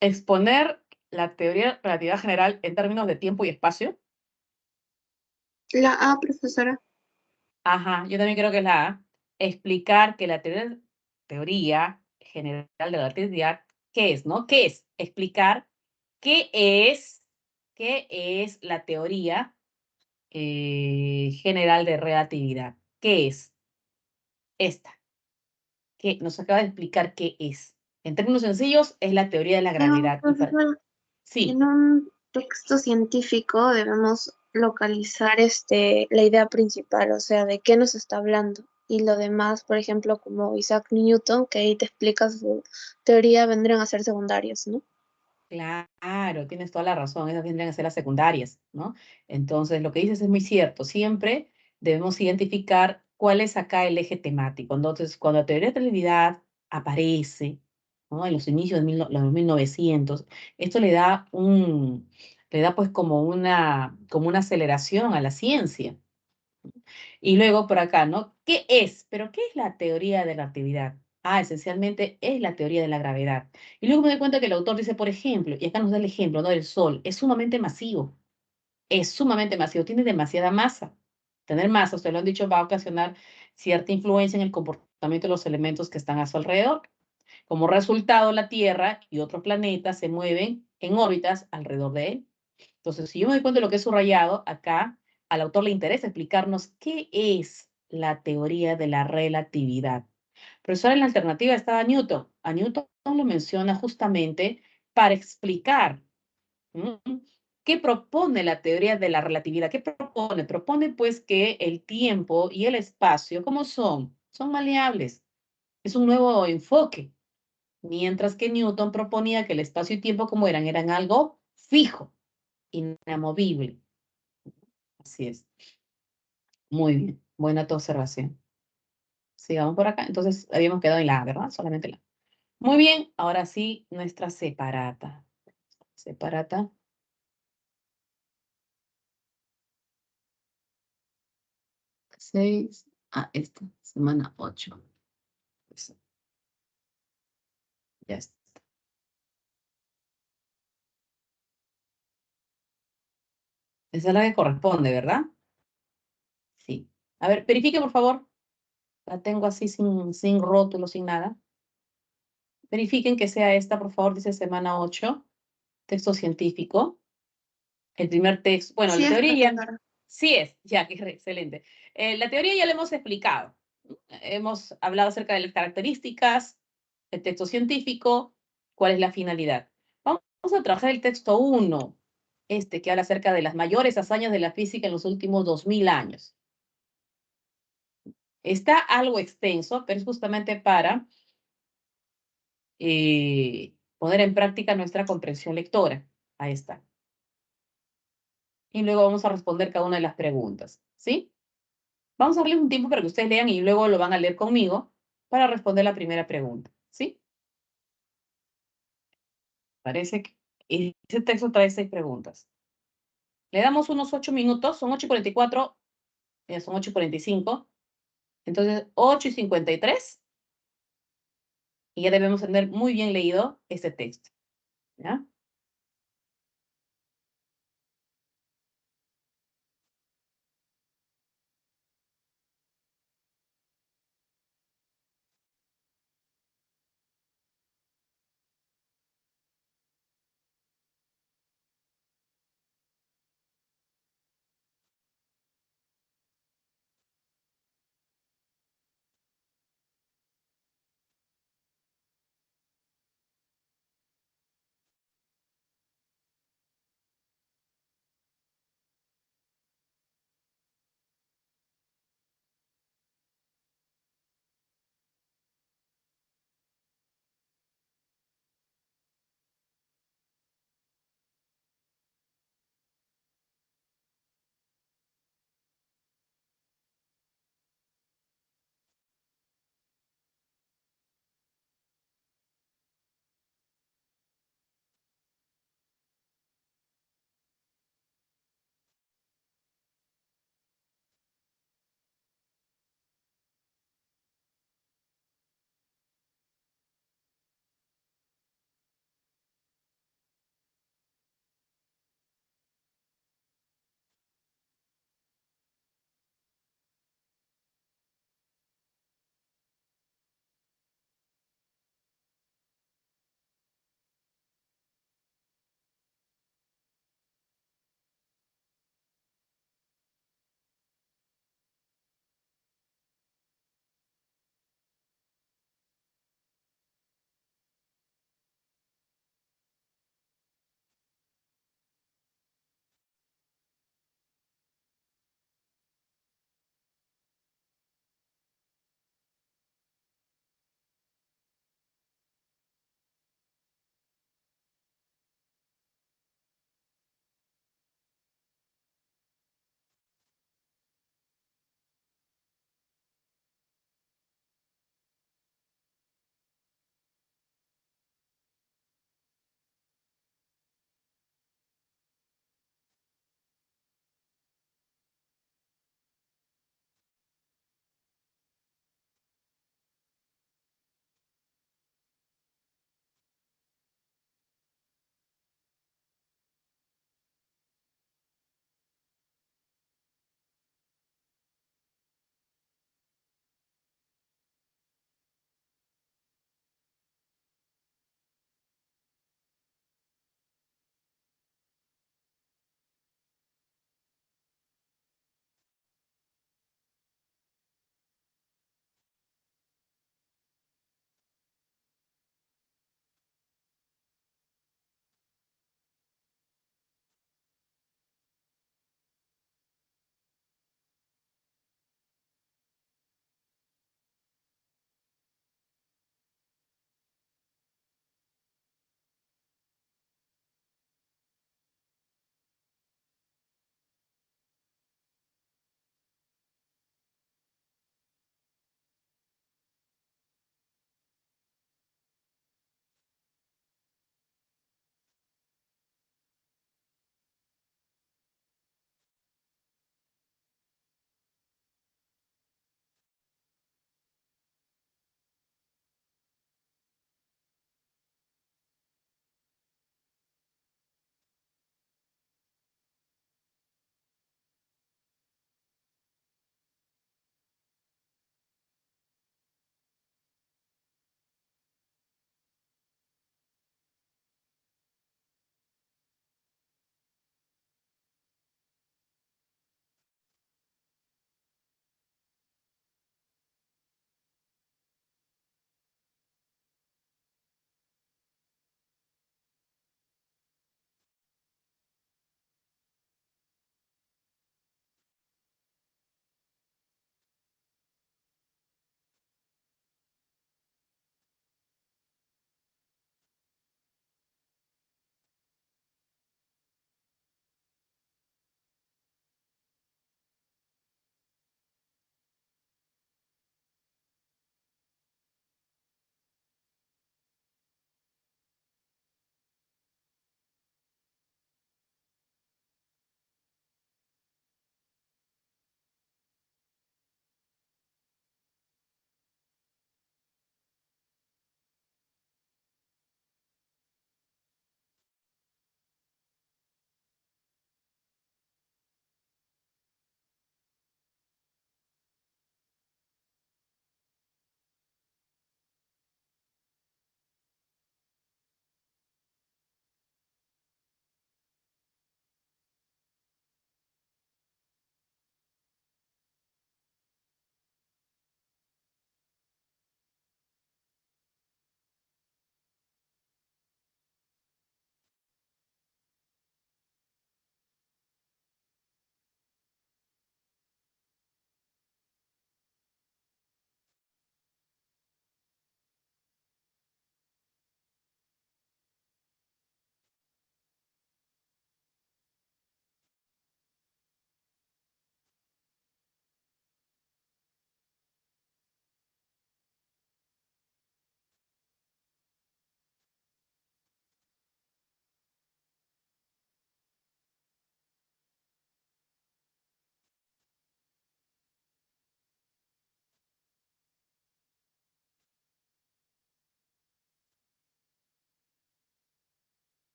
Exponer la teoría de relatividad general en términos de tiempo y espacio. La A, profesora. Ajá, yo también creo que es la A. Explicar que la teoría general de la relatividad, ¿qué es, no? ¿Qué es? Explicar qué es la teoría general de relatividad. ¿Qué es? Esta. Que nos acaba de explicar qué es. En términos sencillos, es la teoría de la gravedad. Profesora, Sí, en un texto científico debemos localizar la idea principal, o sea, de qué nos está hablando. Y lo demás, por ejemplo, como Isaac Newton, que ahí te explica su teoría, vendrían a ser secundarios, ¿no? claro, tienes toda la razón, esas tendrían que ser las secundarias, ¿no? Entonces, lo que dices es muy cierto, siempre debemos identificar cuál es acá el eje temático. Entonces, cuando la teoría de la relatividad aparece, ¿no? En los inicios de los 1900, esto le da pues como una aceleración a la ciencia. Y luego por acá, ¿no? ¿Qué es? ¿Pero qué es la teoría de la relatividad? Ah, esencialmente es la teoría de la gravedad. Y luego me doy cuenta que el autor dice, por ejemplo, y acá nos da el ejemplo, ¿no? Del Sol, es sumamente masivo, tiene demasiada masa. Tener masa, ustedes lo han dicho, va a ocasionar cierta influencia en el comportamiento de los elementos que están a su alrededor. Como resultado, la Tierra y otros planetas se mueven en órbitas alrededor de él. Entonces, si yo me doy cuenta de lo que es subrayado, acá al autor le interesa explicarnos qué es la teoría de la relatividad. Profesor, en la alternativa estaba Newton. A Newton lo menciona justamente para explicar qué propone la teoría de la relatividad. ¿Qué propone? Propone pues que el tiempo y el espacio, ¿cómo son? Son maleables. Es un nuevo enfoque. Mientras que Newton proponía que el espacio y tiempo como eran algo fijo, inamovible. Así es. Muy bien, buena tu observación. Sigamos por acá. Entonces, habíamos quedado en la A, ¿verdad? Solamente la A. Muy bien, ahora sí, nuestra separata. Separata. 6. Esta, semana 8. Pues, ya está. Esa es la que corresponde, ¿verdad? Sí. A ver, verifique, por favor. La tengo así sin rótulo, sin nada. Verifiquen que sea esta, por favor, dice semana 8, texto científico. El primer texto, bueno, Sí, la es teoría ya, profesora. sí es, ya, que excelente. La teoría ya la hemos explicado. Hemos hablado acerca de las características del texto científico, cuál es la finalidad. Vamos a trabajar el texto 1, que habla acerca de las mayores hazañas de la física en los últimos 2000 años. Está algo extenso, pero es justamente para poner en práctica nuestra comprensión lectora. Ahí está. Y luego vamos a responder cada una de las preguntas, ¿sí? Vamos a darle un tiempo para que ustedes lean y luego lo van a leer conmigo para responder la primera pregunta, ¿sí? Parece que ese texto trae 6 preguntas. Le damos unos 8 minutos, son 8:44, ya son 8:45. Entonces, 8:53, y ya debemos tener muy bien leído este texto, ¿ya?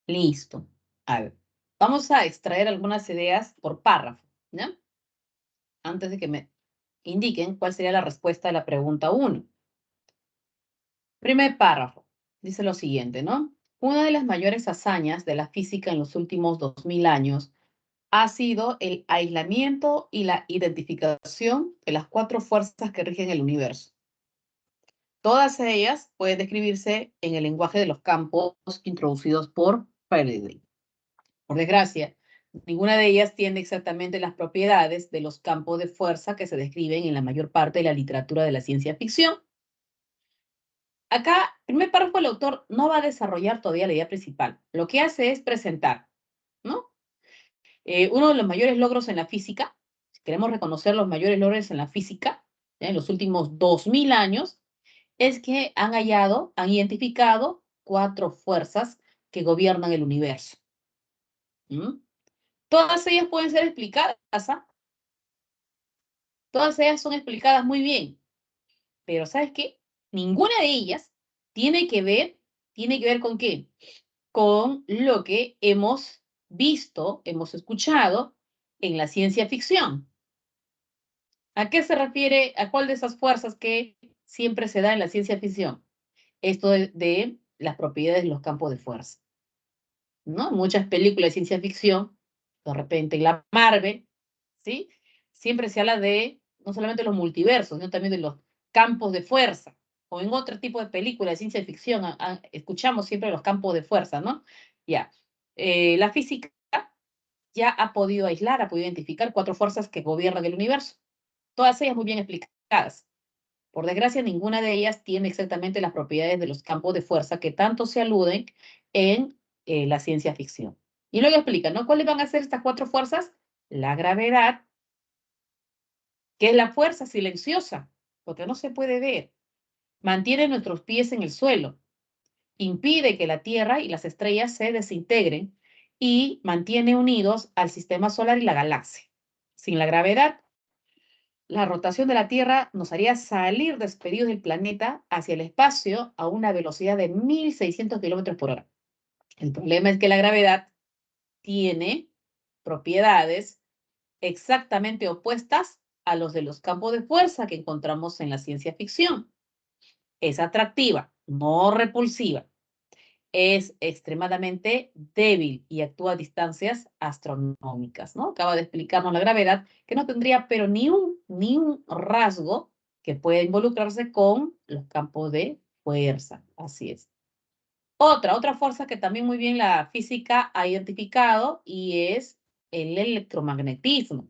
Listo. A ver, vamos a extraer algunas ideas por párrafo, ¿ya? Antes de que me indiquen cuál sería la respuesta de la pregunta 1. Primer párrafo. Dice lo siguiente, ¿no? Una de las mayores hazañas de la física en los últimos 2000 años ha sido el aislamiento y la identificación de las 4 fuerzas que rigen el universo. Todas ellas pueden describirse en el lenguaje de los campos introducidos por Faraday. Por desgracia, ninguna de ellas tiene exactamente las propiedades de los campos de fuerza que se describen en la mayor parte de la literatura de la ciencia ficción. Acá, primer párrafo, el autor no va a desarrollar todavía la idea principal. Lo que hace es presentar, ¿no? Uno de los mayores logros en la física, si queremos reconocer los mayores logros en la física, ¿ya? En los últimos 2000 años, es que han identificado 4 fuerzas que gobiernan el universo. ¿Mm? Todas ellas pueden ser explicadas, ¿ah? Todas ellas son explicadas muy bien, pero ¿sabes qué? Ninguna de ellas tiene que ver ¿con qué? Con lo que hemos visto, hemos escuchado en la ciencia ficción. ¿A qué se refiere? ¿A cuál de esas fuerzas que siempre se da en la ciencia ficción? Esto de las propiedades de los campos de fuerza, ¿no? Muchas películas de ciencia ficción, de repente en la Marvel, ¿sí? Siempre se habla de no solamente los multiversos, sino también de los campos de fuerza. O en otro tipo de películas de ciencia ficción escuchamos siempre los campos de fuerza, ¿no? Ya. La física ya ha podido aislar, ha podido identificar 4 fuerzas que gobiernan el universo. Todas ellas muy bien explicadas. Por desgracia, ninguna de ellas tiene exactamente las propiedades de los campos de fuerza que tanto se aluden en la ciencia ficción. Y luego explica, ¿no? ¿Cuáles van a ser estas 4 fuerzas? La gravedad, que es la fuerza silenciosa, porque no se puede ver. Mantiene nuestros pies en el suelo, impide que la Tierra y las estrellas se desintegren y mantiene unidos al sistema solar y la galaxia. Sin la gravedad, la rotación de la Tierra nos haría salir despedidos del planeta hacia el espacio a una velocidad de 1.600 kilómetros por hora. El problema es que la gravedad tiene propiedades exactamente opuestas a los de los campos de fuerza que encontramos en la ciencia ficción. Es atractiva, no repulsiva. Es extremadamente débil y actúa a distancias astronómicas, ¿no? Acaba de explicarnos la gravedad, que no tendría pero ni un rasgo que pueda involucrarse con los campos de fuerza. Así es. Otra fuerza que también muy bien la física ha identificado y es el electromagnetismo.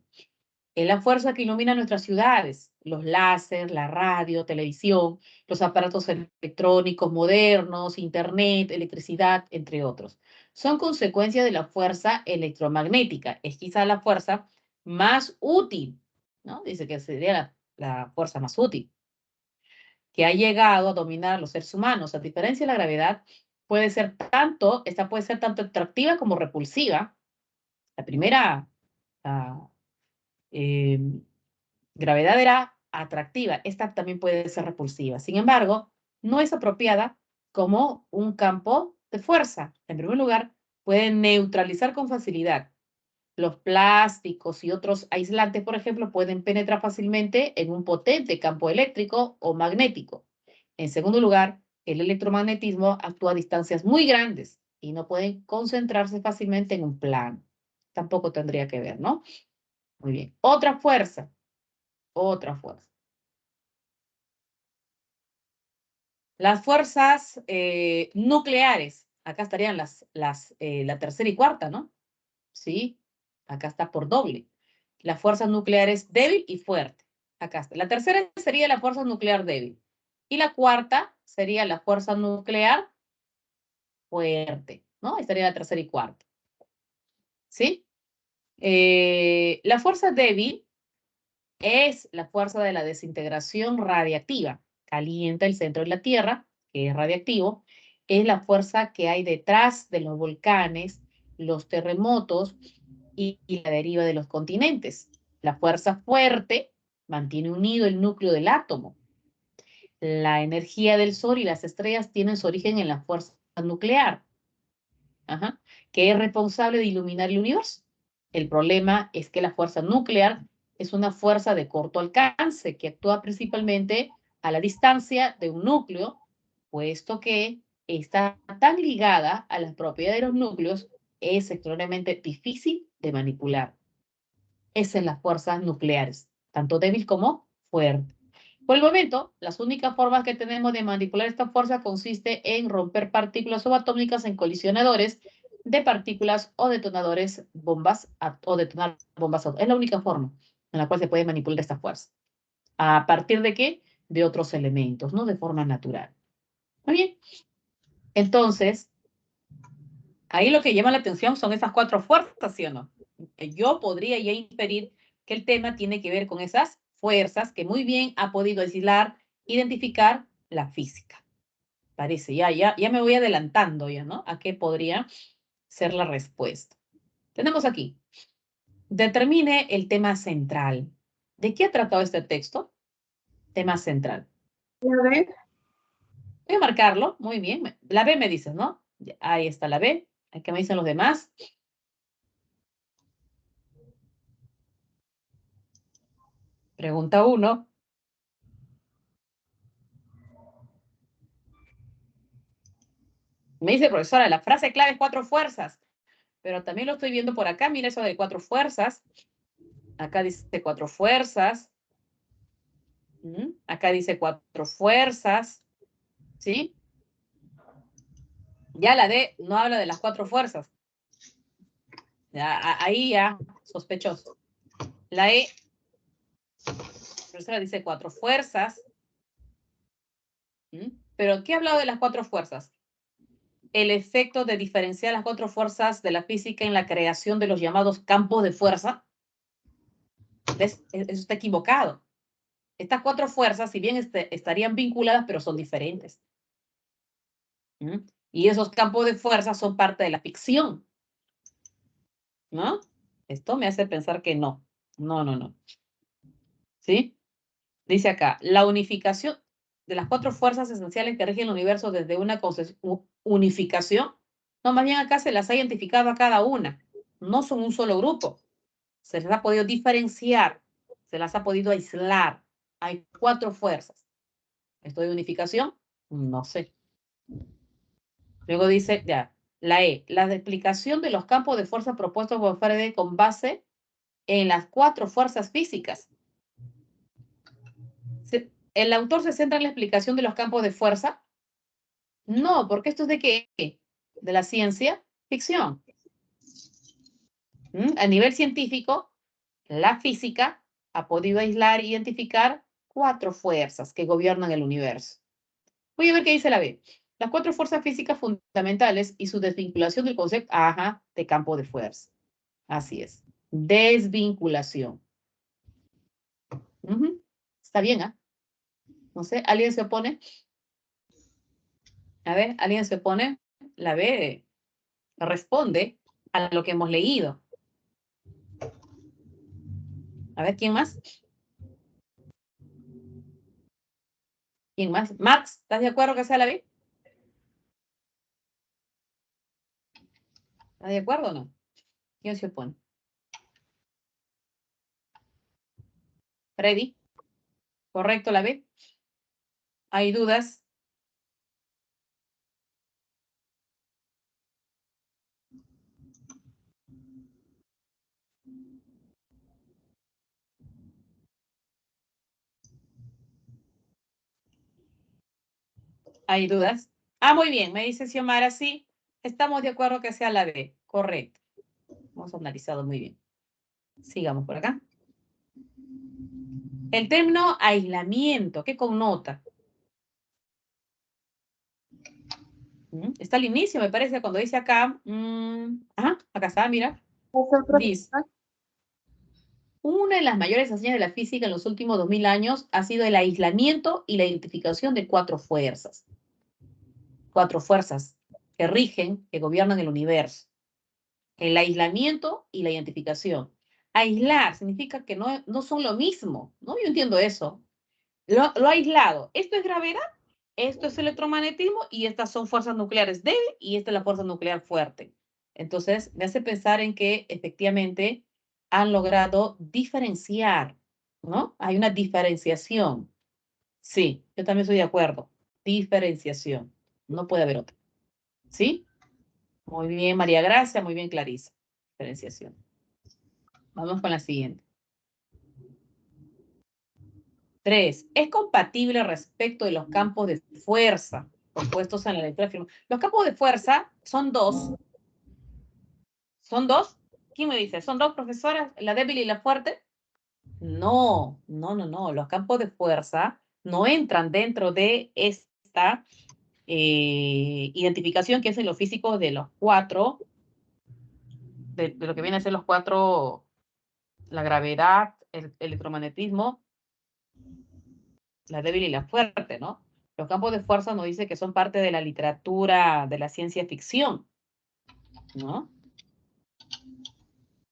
Es la fuerza que ilumina nuestras ciudades, los láser, la radio, televisión, los aparatos electrónicos modernos, internet, electricidad, entre otros. Son consecuencia de la fuerza electromagnética. Es quizá la fuerza más útil, ¿no? Dice que sería la fuerza más útil, que ha llegado a dominar a los seres humanos. A diferencia de la gravedad, esta puede ser tanto atractiva como repulsiva. La primera, la, eh, gravedad era atractiva, esta también puede ser repulsiva. Sin embargo, no es apropiada como un campo de fuerza. En primer lugar, puede neutralizar con facilidad. Los plásticos y otros aislantes, por ejemplo, pueden penetrar fácilmente en un potente campo eléctrico o magnético. En segundo lugar, el electromagnetismo actúa a distancias muy grandes y no pueden concentrarse fácilmente en un plano. Tampoco tendría que ver, ¿no? Muy bien. Otra fuerza. Las fuerzas nucleares. Acá estarían la tercera y cuarta, ¿no? Sí, acá está por doble. Las fuerzas nucleares débil y fuerte. Acá está. La tercera sería la fuerza nuclear débil. Y la cuarta sería la fuerza nuclear fuerte, ¿no? Estaría la tercera y cuarta. ¿Sí? La fuerza débil es la fuerza de la desintegración radiactiva. Calienta el centro de la Tierra, que es radiactivo. Es la fuerza que hay detrás de los volcanes, los terremotos y la deriva de los continentes. La fuerza fuerte mantiene unido el núcleo del átomo. La energía del Sol y las estrellas tienen su origen en la fuerza nuclear. Ajá, que es responsable de iluminar el universo. El problema es que la fuerza nuclear es una fuerza de corto alcance que actúa principalmente a la distancia de un núcleo, puesto que está tan ligada a las propiedades de los núcleos, es extremadamente difícil de manipular. Esas son las fuerzas nucleares, tanto débil como fuerte. Por el momento, las únicas formas que tenemos de manipular esta fuerza consiste en romper partículas subatómicas en colisionadores de partículas o detonadores bombas o detonar bombas. Es la única forma en la cual se puede manipular esta fuerza. ¿A partir de qué? De otros elementos, no de forma natural. Muy bien. Entonces, ahí lo que llama la atención son esas 4 fuerzas, ¿sí o no? Yo podría ya inferir que el tema tiene que ver con esas fuerzas que muy bien ha podido aislar, identificar la física. Parece, ya me voy adelantando ya, ¿no? A qué podría ser la respuesta. Tenemos aquí, determine el tema central. ¿De qué ha tratado este texto? Tema central. ¿La B? Voy a marcarlo, muy bien. La B me dices, ¿no? Ahí está la B. ¿Qué me dicen los demás? Pregunta 1. Me dice, profesora, la frase clave es 4 fuerzas, pero también lo estoy viendo por acá. Mira eso de 4 fuerzas. Acá dice 4 fuerzas. Acá dice 4 fuerzas. ¿Sí? Ya la D no habla de las 4 fuerzas. Ya, ahí ya, sospechoso. La E, profesora, dice 4 fuerzas. ¿Pero qué ha hablado de las 4 fuerzas? El efecto de diferenciar las 4 fuerzas de la física en la creación de los llamados campos de fuerza. ¿Ves? Eso está equivocado. Estas 4 fuerzas, si bien estarían vinculadas, pero son diferentes. Y esos campos de fuerza son parte de la ficción. ¿No? Esto me hace pensar que no. No. ¿Sí? Dice acá, la unificación de las 4 fuerzas esenciales que rigen el universo desde una unificación. No, más bien acá se las ha identificado a cada una. No son un solo grupo. Se les ha podido diferenciar, se las ha podido aislar. Hay 4 fuerzas. ¿Esto de unificación? No sé. Luego dice, ya, la E, la explicación de los campos de fuerza propuestos por Faraday con base en las 4 fuerzas físicas. ¿El autor se centra en la explicación de los campos de fuerza? No, porque esto es de qué? De la ciencia ficción. A nivel científico, la física ha podido aislar e identificar 4 fuerzas que gobiernan el universo. Voy a ver qué dice la B. Las 4 fuerzas físicas fundamentales y su desvinculación del concepto, de campo de fuerza. Así es. Desvinculación. Está bien, ¿ah? No sé, ¿alguien se opone? A ver, ¿alguien se opone? La B responde a lo que hemos leído. A ver, ¿quién más? ¿Quién más? Max, ¿estás de acuerdo que sea la B? ¿Estás de acuerdo o no? ¿Quién se opone? Freddy, ¿correcto la B? ¿Hay dudas? ¿Hay dudas? Muy bien, me dice Xiomara, sí, estamos de acuerdo que sea la B, correcto. Hemos analizado muy bien. Sigamos por acá. El término aislamiento, ¿qué connota? Está al inicio, me parece, cuando dice acá, acá está, mira. Dice, una de las mayores hazañas de la física en los últimos 2000 años ha sido el aislamiento y la identificación de 4 fuerzas. 4 fuerzas que rigen, que gobiernan el universo. El aislamiento y la identificación. Aislar significa que no son lo mismo, ¿no? Yo entiendo eso. Lo aislado. ¿Esto es gravedad? Esto es electromagnetismo y estas son fuerzas nucleares débil y esta es la fuerza nuclear fuerte. Entonces, me hace pensar en que efectivamente han logrado diferenciar, ¿no? Hay una diferenciación. Sí, yo también estoy de acuerdo. Diferenciación. No puede haber otra. ¿Sí? Muy bien, María Gracia, muy bien, Clarisa. Diferenciación. Vamos con la siguiente. 3. Es compatible respecto de los campos de fuerza propuestos en la lectura firme. Los campos de fuerza son dos. ¿Son dos? ¿Quién me dice? ¿Son dos, profesoras? ¿La débil y la fuerte? No, no, no, no. Los campos de fuerza no entran dentro de esta identificación que hacen los físicos de los cuatro, de lo que viene a ser los cuatro, la gravedad, el electromagnetismo, la débil y la fuerte, ¿no? Los campos de fuerza nos dice que son parte de la literatura, de la ciencia ficción, ¿no?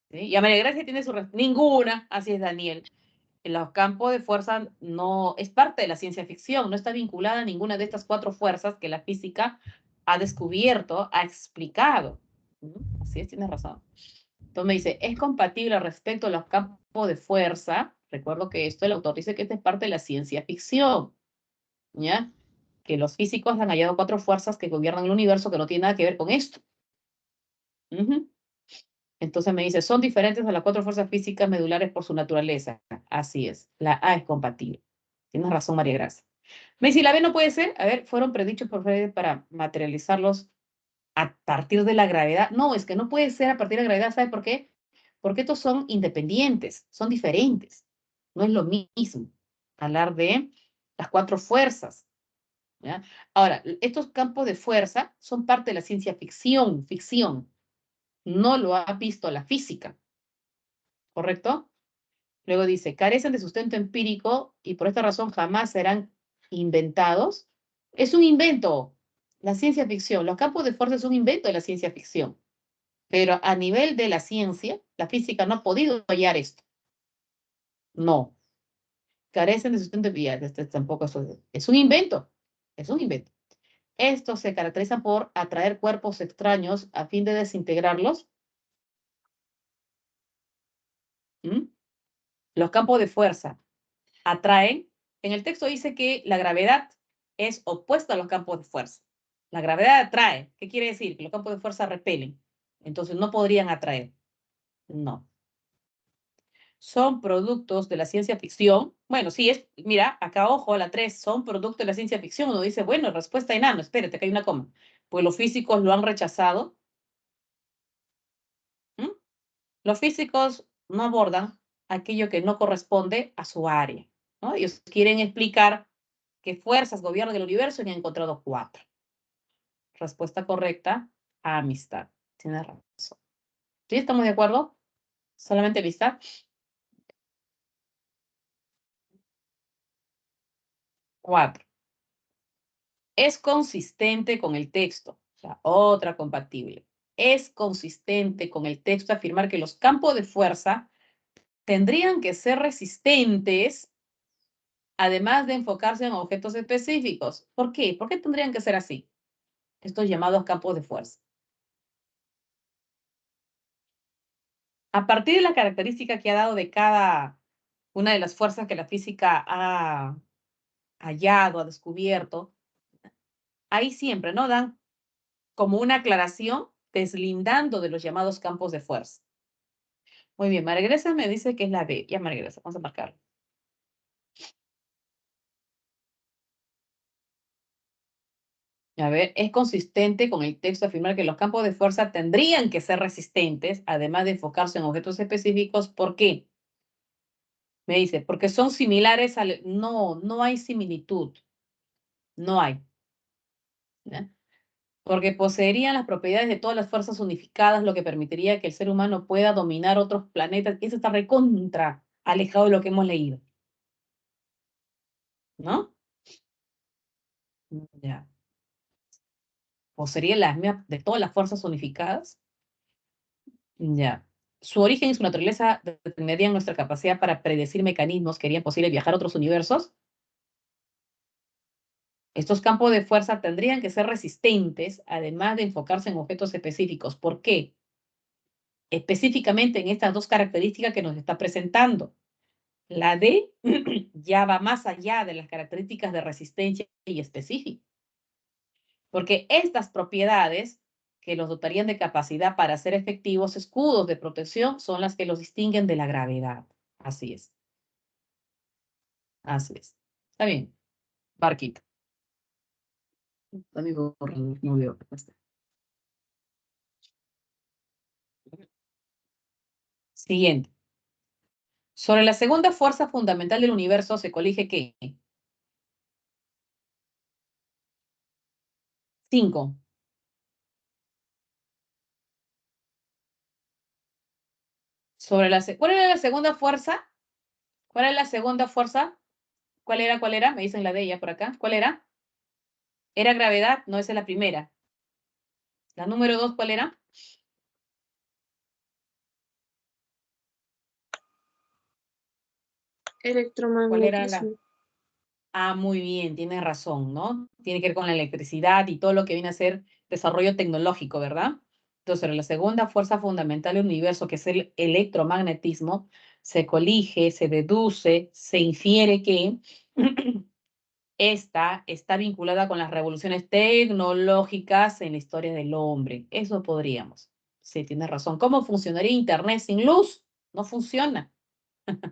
¿Sí? Y a María Gracia tiene su... Ninguna, así es Daniel. Los campos de fuerza no es parte de la ciencia ficción, no está vinculada a ninguna de estas cuatro fuerzas que la física ha descubierto, ha explicado. Así es, tienes razón. Entonces me dice, es compatible respecto a los campos de fuerza. Recuerdo que esto el autor dice que esta es parte de la ciencia ficción, ¿ya? Que los físicos han hallado cuatro fuerzas que gobiernan el universo que no tienen nada que ver con esto. Entonces me dice, son diferentes a las cuatro fuerzas físicas medulares por su naturaleza. Así es, la A es compatible. Tienes razón, María Gracia. Me dice, ¿la B no puede ser? A ver, fueron predichos por Freud para materializarlos a partir de la gravedad. No, es que no puede ser a partir de la gravedad. ¿Sabe por qué? Porque estos son independientes, son diferentes. No es lo mismo hablar de las cuatro fuerzas, ¿ya? Ahora, estos campos de fuerza son parte de la ciencia ficción, no lo ha visto la física, ¿correcto? Luego dice, carecen de sustento empírico y por esta razón jamás serán inventados. Es un invento, la ciencia ficción. Los campos de fuerza es un invento de la ciencia ficción. Pero a nivel de la ciencia, la física no ha podido hallar esto. No. Carecen de sustento empírico. Tampoco es un invento. Es un invento. Estos se caracterizan por atraer cuerpos extraños a fin de desintegrarlos. Los campos de fuerza atraen. En el texto dice que la gravedad es opuesta a los campos de fuerza. La gravedad atrae. ¿Qué quiere decir? Que los campos de fuerza repelen. Entonces no podrían atraer. No. Son productos de la ciencia ficción. Bueno, sí, mira, acá ojo, la 3, son productos de la ciencia ficción. Uno dice, bueno, respuesta enano, espérate, que hay una coma. Pues los físicos lo han rechazado. Los físicos no abordan aquello que no corresponde a su área, ¿no? Ellos quieren explicar qué fuerzas gobiernan el universo y han encontrado 4. Respuesta correcta, amistad. Tienes razón. ¿Sí? ¿Estamos de acuerdo? ¿Solamente amistad? 4. Es consistente con el texto. O sea, otra compatible. Es consistente con el texto afirmar que los campos de fuerza tendrían que ser resistentes, además de enfocarse en objetos específicos. ¿Por qué? ¿Por qué tendrían que ser así? Estos llamados campos de fuerza. A partir de la característica que ha dado de cada una de las fuerzas que la física ha hallado, ha descubierto, ahí siempre, ¿no? Dan como una aclaración deslindando de los llamados campos de fuerza. Muy bien, María Grecia me dice que es la B. Ya, María Grecia, vamos a marcarlo. A ver, es consistente con el texto afirmar que los campos de fuerza tendrían que ser resistentes, además de enfocarse en objetos específicos. ¿Por qué? Me dice, porque son similares al... No, no hay similitud. No hay. ¿Ya? Porque poseerían las propiedades de todas las fuerzas unificadas, lo que permitiría que el ser humano pueda dominar otros planetas. Eso está recontra alejado de lo que hemos leído. ¿No? Ya. Poseería las mismas de todas las fuerzas unificadas. Ya. Su origen y su naturaleza determinarían nuestra capacidad para predecir mecanismos que harían posible viajar a otros universos. Estos campos de fuerza tendrían que ser resistentes, además de enfocarse en objetos específicos. ¿Por qué? Específicamente en estas dos características que nos está presentando. La D ya va más allá de las características de resistencia y específico. Porque estas propiedades que los dotarían de capacidad para ser efectivos escudos de protección son las que los distinguen de la gravedad. Así es. Así es. Está bien. Barquito. Amigo, no veo. Siguiente. Sobre la segunda fuerza fundamental del universo se colige ¿qué? 5. ¿Cuál era la segunda fuerza? ¿Cuál era la segunda fuerza? ¿Cuál era? ¿Cuál era? Me dicen la de ella por acá. ¿Cuál era? Era gravedad, no, esa es la primera. La número 2, ¿cuál era? ¿Cuál era la? Electromagnetismo. Ah, muy bien, tienes razón, ¿no? Tiene que ver con la electricidad y todo lo que viene a ser desarrollo tecnológico, ¿verdad? Entonces, la segunda fuerza fundamental del universo, que es el electromagnetismo, se colige, se deduce, se infiere que esta está vinculada con las revoluciones tecnológicas en la historia del hombre. Eso podríamos. Sí, tienes razón. ¿Cómo funcionaría Internet sin luz? No funciona.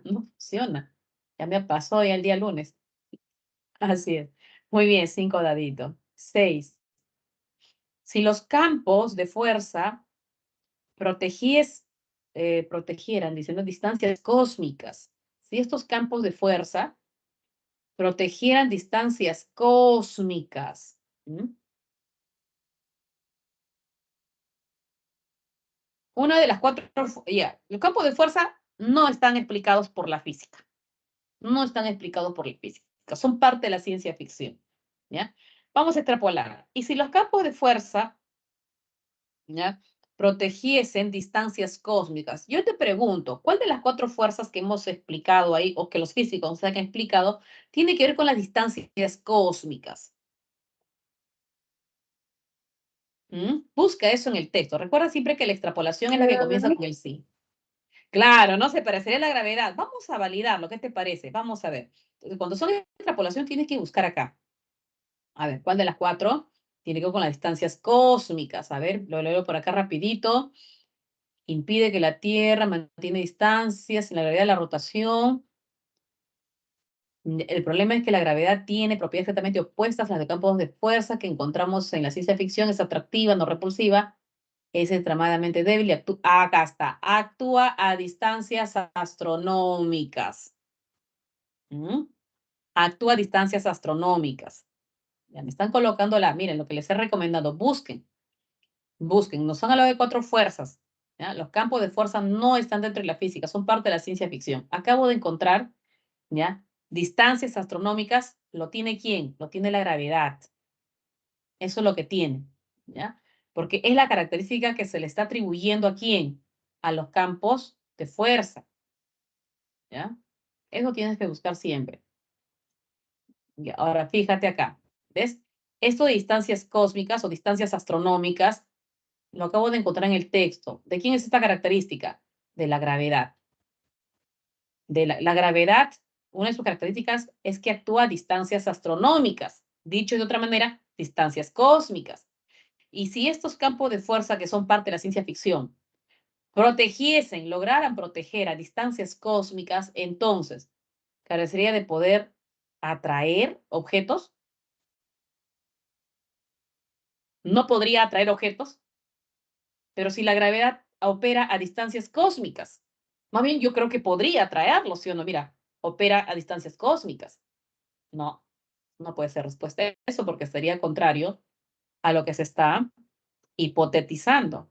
No funciona. Ya me pasó ya el día lunes. Así es. Muy bien, 5 daditos. 6. Si los campos de fuerza protegieran, diciendo distancias cósmicas, si estos campos de fuerza protegieran distancias cósmicas, ¿m? Una de las cuatro, ya, los campos de fuerza no están explicados por la física. No están explicados por la física. Son parte de la ciencia ficción. ¿Ya? Vamos a extrapolar. Y si los campos de fuerza, ¿ya?, protegiesen distancias cósmicas. Yo te pregunto, ¿cuál de las cuatro fuerzas que hemos explicado ahí, o que los físicos nos han explicado, tiene que ver con las distancias cósmicas? Busca eso en el texto. Recuerda siempre que la extrapolación es la que comienza con el sí. Claro, no se parecería a la gravedad. Vamos a validarlo. ¿Qué te parece? Vamos a ver. Entonces, cuando son extrapolación, tienes que buscar acá. A ver, ¿cuál de las cuatro tiene que ver con las distancias cósmicas? A ver, lo leo por acá rapidito. Impide que la Tierra mantiene distancias en la gravedad de la rotación. El problema es que la gravedad tiene propiedades exactamente opuestas a las de campos de fuerza que encontramos en la ciencia ficción. Es atractiva, no repulsiva. Es extremadamente débil y acá está. Actúa a distancias astronómicas. Actúa a distancias astronómicas. Ya me están colocando miren, lo que les he recomendado. Busquen. Nos han hablado de cuatro fuerzas. ¿Ya? Los campos de fuerza no están dentro de la física, son parte de la ciencia ficción. Acabo de encontrar, ¿ya?, distancias astronómicas. ¿Lo tiene quién? Lo tiene la gravedad. Eso es lo que tiene, ¿ya? Porque es la característica que se le está atribuyendo ¿a quién? A los campos de fuerza, ¿ya? Eso tienes que buscar siempre. Y ahora, fíjate acá, ¿ves? Esto de distancias cósmicas o distancias astronómicas, lo acabo de encontrar en el texto. ¿De quién es esta característica? De la gravedad. La gravedad, una de sus características es que actúa a distancias astronómicas. Dicho de otra manera, distancias cósmicas. Y si estos campos de fuerza que son parte de la ciencia ficción lograran proteger a distancias cósmicas, entonces carecería de poder atraer objetos. No podría atraer objetos, pero si la gravedad opera a distancias cósmicas, más bien yo creo que podría atraerlos, ¿sí o no? Mira, opera a distancias cósmicas. No, no puede ser respuesta a eso porque sería contrario a lo que se está hipotetizando.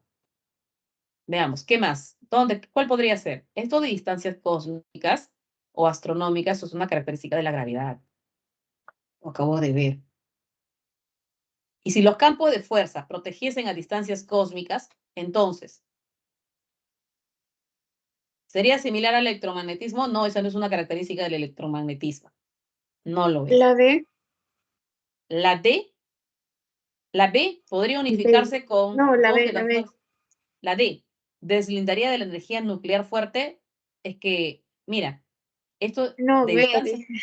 Veamos, ¿qué más? ¿Cuál podría ser? Esto de distancias cósmicas o astronómicas, eso es una característica de la gravedad. Lo acabo de ver. Y si los campos de fuerza protegiesen a distancias cósmicas, entonces, ¿sería similar al electromagnetismo? No, esa no es una característica del electromagnetismo. No lo es. La D. La D, la B podría unificarse con No, la dos B, de la las B. fuerzas. La D, deslindaría de la energía nuclear fuerte. Es que, mira, esto No, de B, distancia. dije.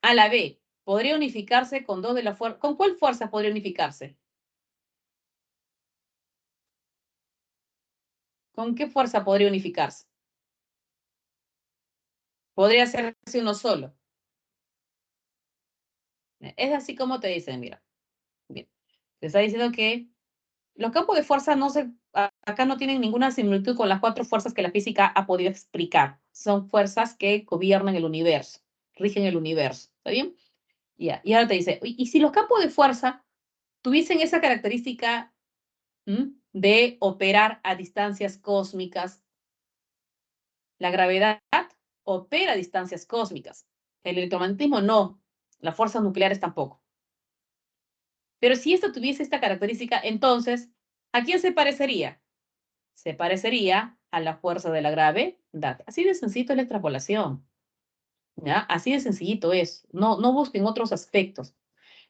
A la B, podría unificarse con dos de las fuerzas. ¿Con cuál fuerza podría unificarse? ¿Con qué fuerza podría unificarse? Podría hacerse uno solo. Es así como te dicen, mira. Bien. Te está diciendo que los campos de fuerza acá no tienen ninguna similitud con las cuatro fuerzas que la física ha podido explicar. Son fuerzas que gobiernan el universo, rigen el universo. ¿Está bien? Ya. Y ahora te dice, ¿y si los campos de fuerza tuviesen esa característica de operar a distancias cósmicas? La gravedad opera a distancias cósmicas. El electromagnetismo no. Las fuerzas nucleares tampoco. Pero si esto tuviese esta característica, entonces, ¿a quién se parecería? Se parecería a la fuerza de la gravedad. Así de sencillo es la extrapolación. ¿Ya? Así de sencillito es. No, no busquen otros aspectos.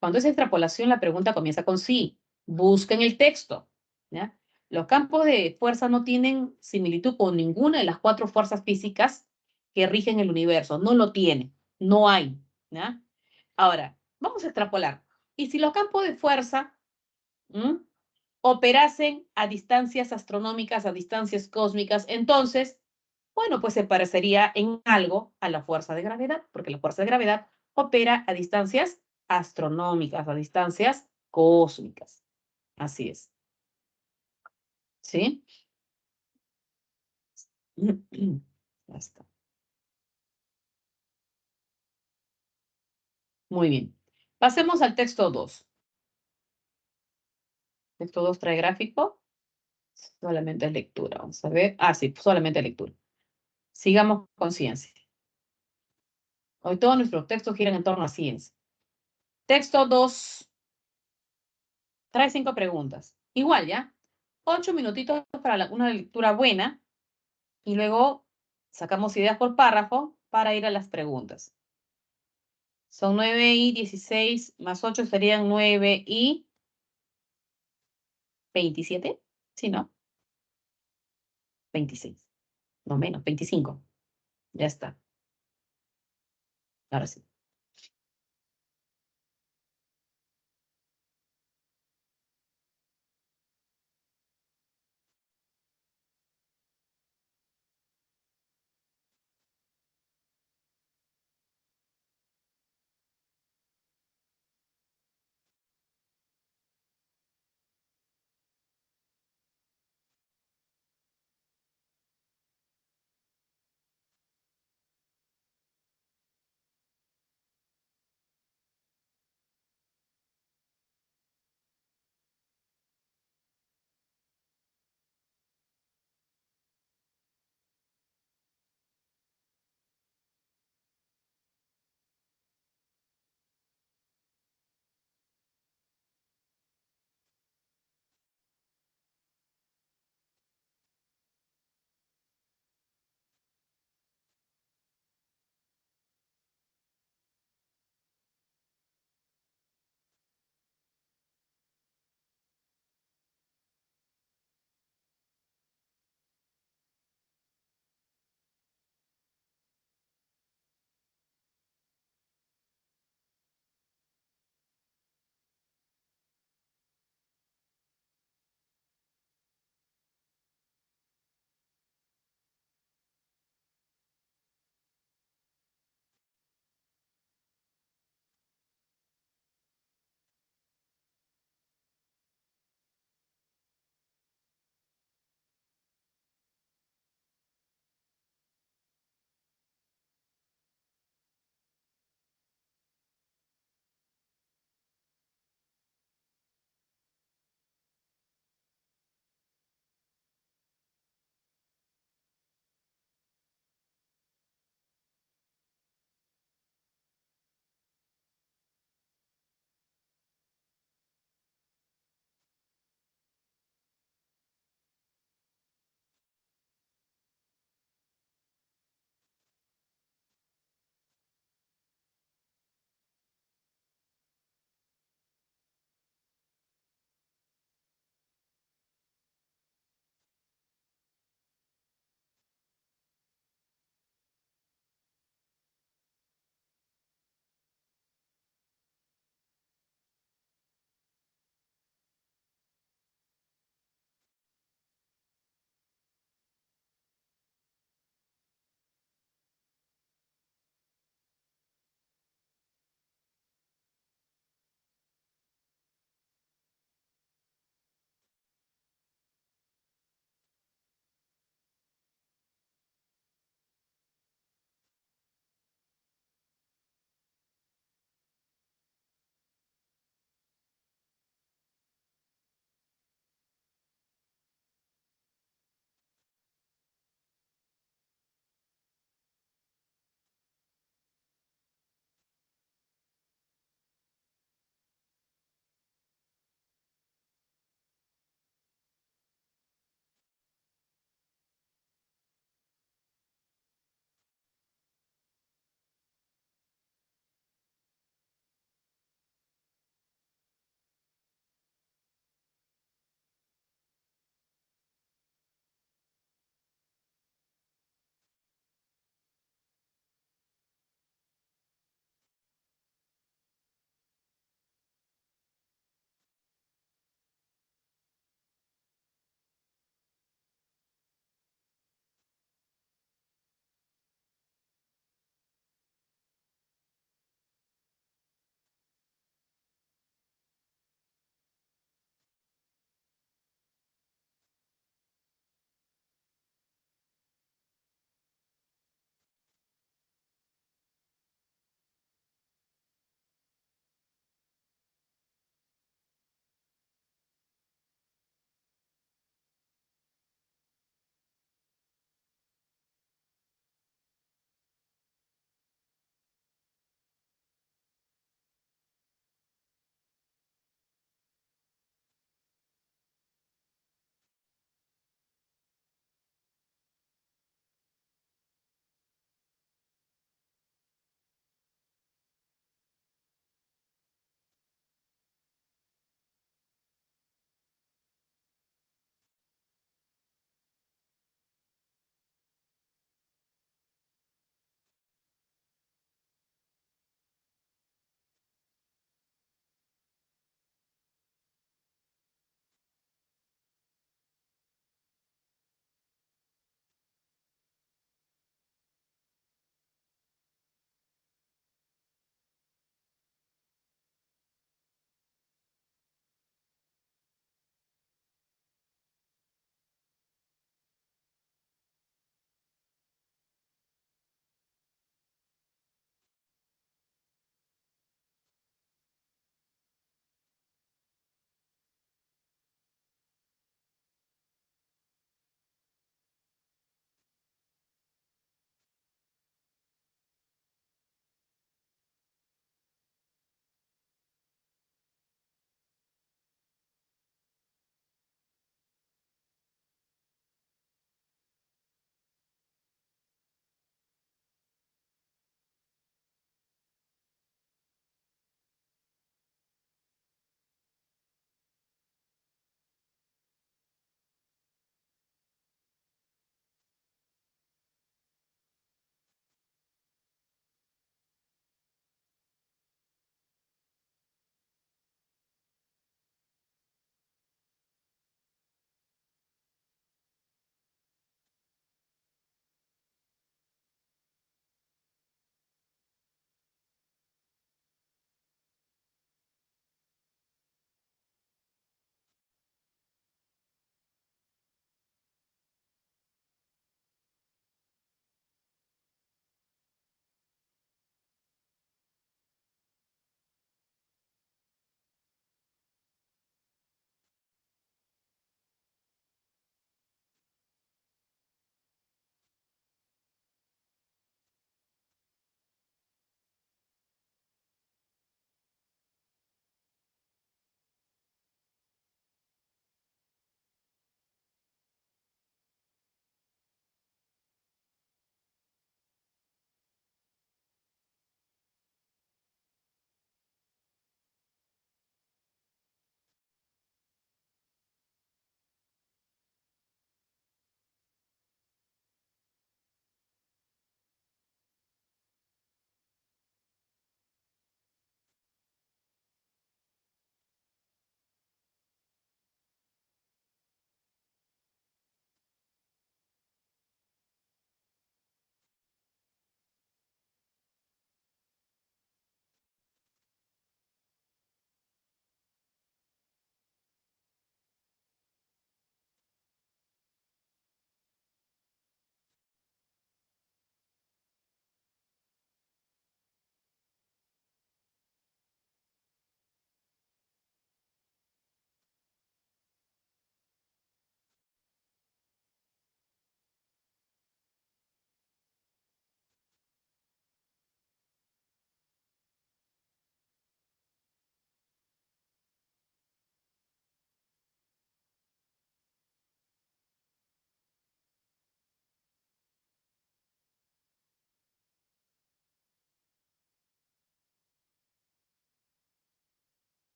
Cuando es extrapolación, la pregunta comienza con sí. Busquen el texto. ¿Ya? Los campos de fuerza no tienen similitud con ninguna de las cuatro fuerzas físicas que rigen el universo. No lo tienen. No hay. ¿Ya? Ahora, vamos a extrapolar. ¿Y si los campos de fuerza operasen a distancias astronómicas, a distancias cósmicas? Entonces, bueno, pues se parecería en algo a la fuerza de gravedad, porque la fuerza de gravedad opera a distancias astronómicas, a distancias cósmicas. Así es. ¿Sí? Ya está. Muy bien. Pasemos al texto 2. Texto 2 trae gráfico. Solamente es lectura. Vamos a ver. Ah, sí, solamente lectura. Sigamos con ciencia. Hoy todos nuestros textos giran en torno a ciencia. Texto 2 trae 5 preguntas. Igual, ¿ya? 8 minutitos para una lectura buena y luego sacamos ideas por párrafo para ir a las preguntas. Son 9 y 16 más 8 serían 9 y 27. Sí, ¿no? 26. No menos, 25. Ya está. Ahora sí.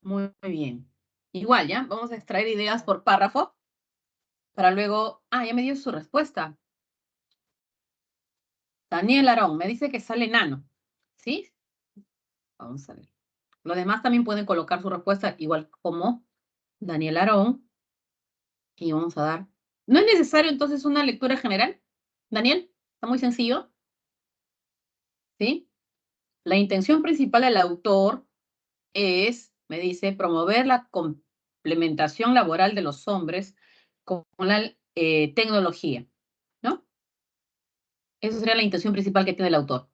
Muy bien. Igual, ¿ya? Vamos a extraer ideas por párrafo para luego... Ah, ya me dio su respuesta. Daniel Arón me dice que sale enano. ¿Sí? Vamos a ver. Los demás también pueden colocar su respuesta igual como Daniel Arón. Y vamos a dar... ¿No es necesario entonces una lectura general? Daniel, está muy sencillo. ¿Sí? La intención principal del autor es, me dice, promover la complementación laboral de los hombres con la tecnología, ¿no? Esa sería la intención principal que tiene el autor.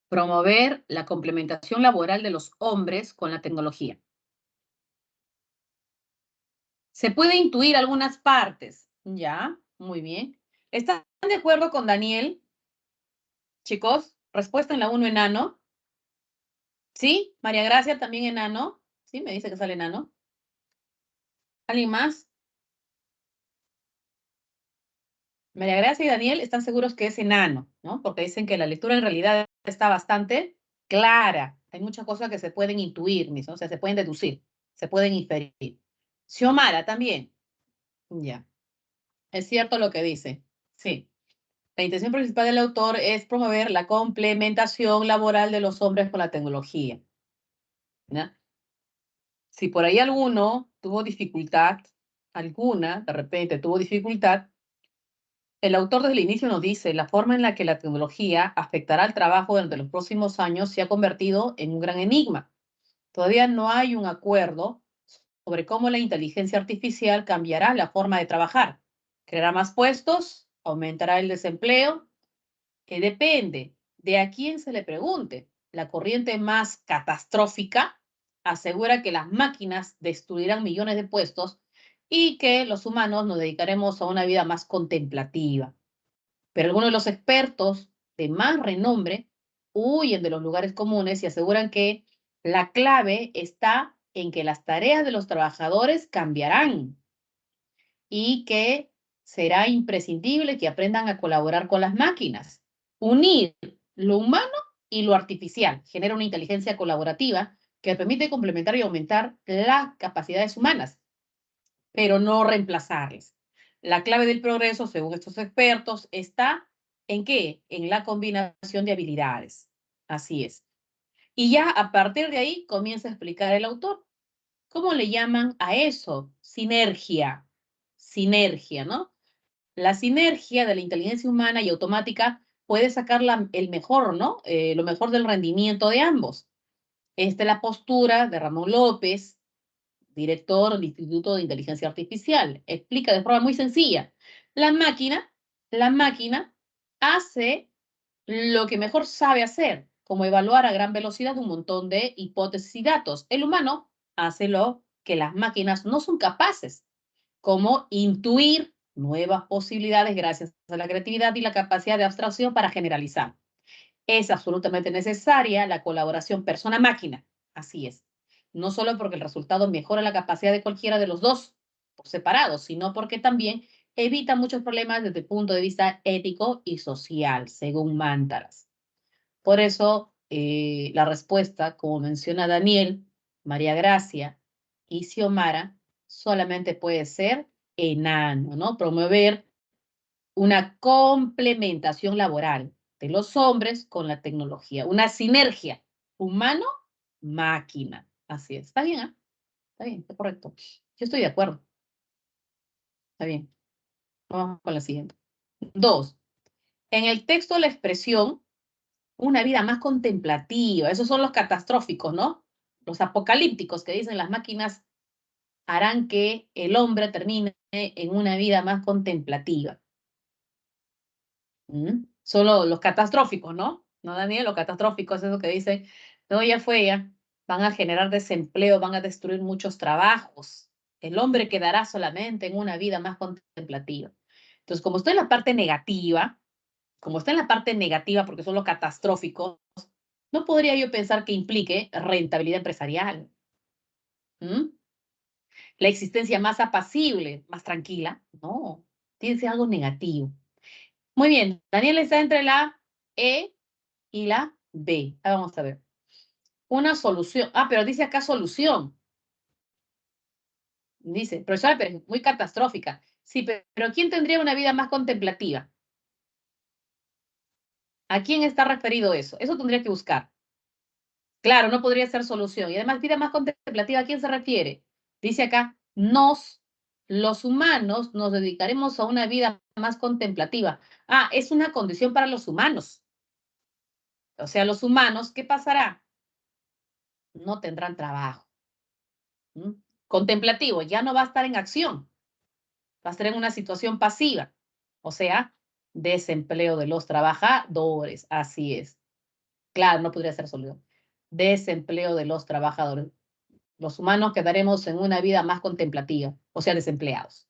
Promover la complementación laboral de los hombres con la tecnología. Se puede intuir algunas partes, ¿ya? Muy bien. ¿Están de acuerdo con Daniel? Chicos, respuesta en la 1, enano. ¿Sí? María Gracia también enano. ¿Sí? Me dice que sale enano. ¿Alguien más? María Gracia y Daniel están seguros que es enano, ¿no? Porque dicen que la lectura en realidad está bastante clara. Hay muchas cosas que se pueden intuir, ¿no? O sea, se pueden deducir, se pueden inferir. Xiomara también. Ya. Es cierto lo que dice. Sí. La intención principal del autor es promover la complementación laboral de los hombres con la tecnología. ¿Ya? Si por ahí alguno tuvo dificultad, de repente tuvo dificultad, el autor desde el inicio nos dice, la forma en la que la tecnología afectará al trabajo durante los próximos años se ha convertido en un gran enigma. Todavía no hay un acuerdo sobre cómo la inteligencia artificial cambiará la forma de trabajar. ¿Creará más puestos? ¿Aumentará el desempleo? Que depende de a quién se le pregunte. La corriente más catastrófica asegura que las máquinas destruirán millones de puestos y que los humanos nos dedicaremos a una vida más contemplativa. Pero algunos de los expertos de más renombre huyen de los lugares comunes y aseguran que la clave está en que las tareas de los trabajadores cambiarán y que será imprescindible que aprendan a colaborar con las máquinas. Unir lo humano y lo artificial genera una inteligencia colaborativa que permite complementar y aumentar las capacidades humanas, pero no reemplazarles. La clave del progreso, según estos expertos, está ¿en qué? En la combinación de habilidades. Así es. Y ya a partir de ahí comienza a explicar el autor. ¿Cómo le llaman a eso? Sinergia. Sinergia, ¿no? La sinergia de la inteligencia humana y automática puede sacar el mejor, ¿no? Lo mejor del rendimiento de ambos. Esta es la postura de Ramón López, director del Instituto de Inteligencia Artificial. Explica de forma muy sencilla. La máquina hace lo que mejor sabe hacer, como evaluar a gran velocidad un montón de hipótesis y datos. El humano hace lo que las máquinas no son capaces, como intuir nuevas posibilidades gracias a la creatividad y la capacidad de abstracción para generalizar. Es absolutamente necesaria la colaboración persona-máquina. Así es. No solo porque el resultado mejora la capacidad de cualquiera de los dos por separado, sino porque también evita muchos problemas desde el punto de vista ético y social, según Mántaras. Por eso, la respuesta, como menciona Daniel, María Gracia y Xiomara, solamente puede ser enano, ¿no? Promover una complementación laboral de los hombres con la tecnología, una sinergia humano-máquina. Así es. Está bien, ¿eh? Está bien, está correcto. Yo estoy de acuerdo. Está bien. Vamos con la siguiente. 2. En el texto la expresión una vida más contemplativa, esos son los catastróficos, ¿no? Los apocalípticos que dicen las máquinas harán que el hombre termine en una vida más contemplativa. Son los catastróficos, ¿no? ¿No, Daniel? Los catastróficos, eso que dicen, no, ya fue, ya. Van a generar desempleo, van a destruir muchos trabajos. El hombre quedará solamente en una vida más contemplativa. Entonces, como está en la parte negativa, porque son los catastróficos, no podría yo pensar que implique rentabilidad empresarial. La existencia más apacible, más tranquila. No, tiene que ser algo negativo. Muy bien, Daniel está entre la E y la B. Vamos a ver. Una solución. Pero dice acá solución. Dice, profesora, pero es muy catastrófica. Sí, pero ¿quién tendría una vida más contemplativa? ¿A quién está referido eso? Eso tendría que buscar. Claro, no podría ser solución. Y además, vida más contemplativa, ¿a quién se refiere? Dice acá, los humanos, nos dedicaremos a una vida más contemplativa. Ah, es una condición para los humanos. O sea, los humanos, ¿qué pasará? No tendrán trabajo. ¿Mm? Contemplativo, ya no va a estar en acción. Va a estar en una situación pasiva. O sea, desempleo de los trabajadores. Así es. Claro, no podría ser solución. Desempleo de los trabajadores. Los humanos quedaremos en una vida más contemplativa, o sea, desempleados.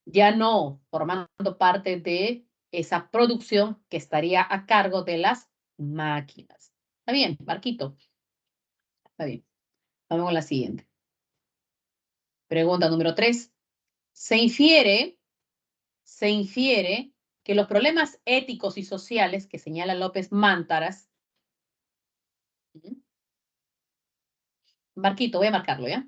Ya no formando parte de esa producción que estaría a cargo de las máquinas. Está bien, Marquito. Está bien. Vamos con la siguiente. Pregunta número 3. Se infiere que los problemas éticos y sociales que señala López Mántaras. Marquito, voy a marcarlo, ¿ya?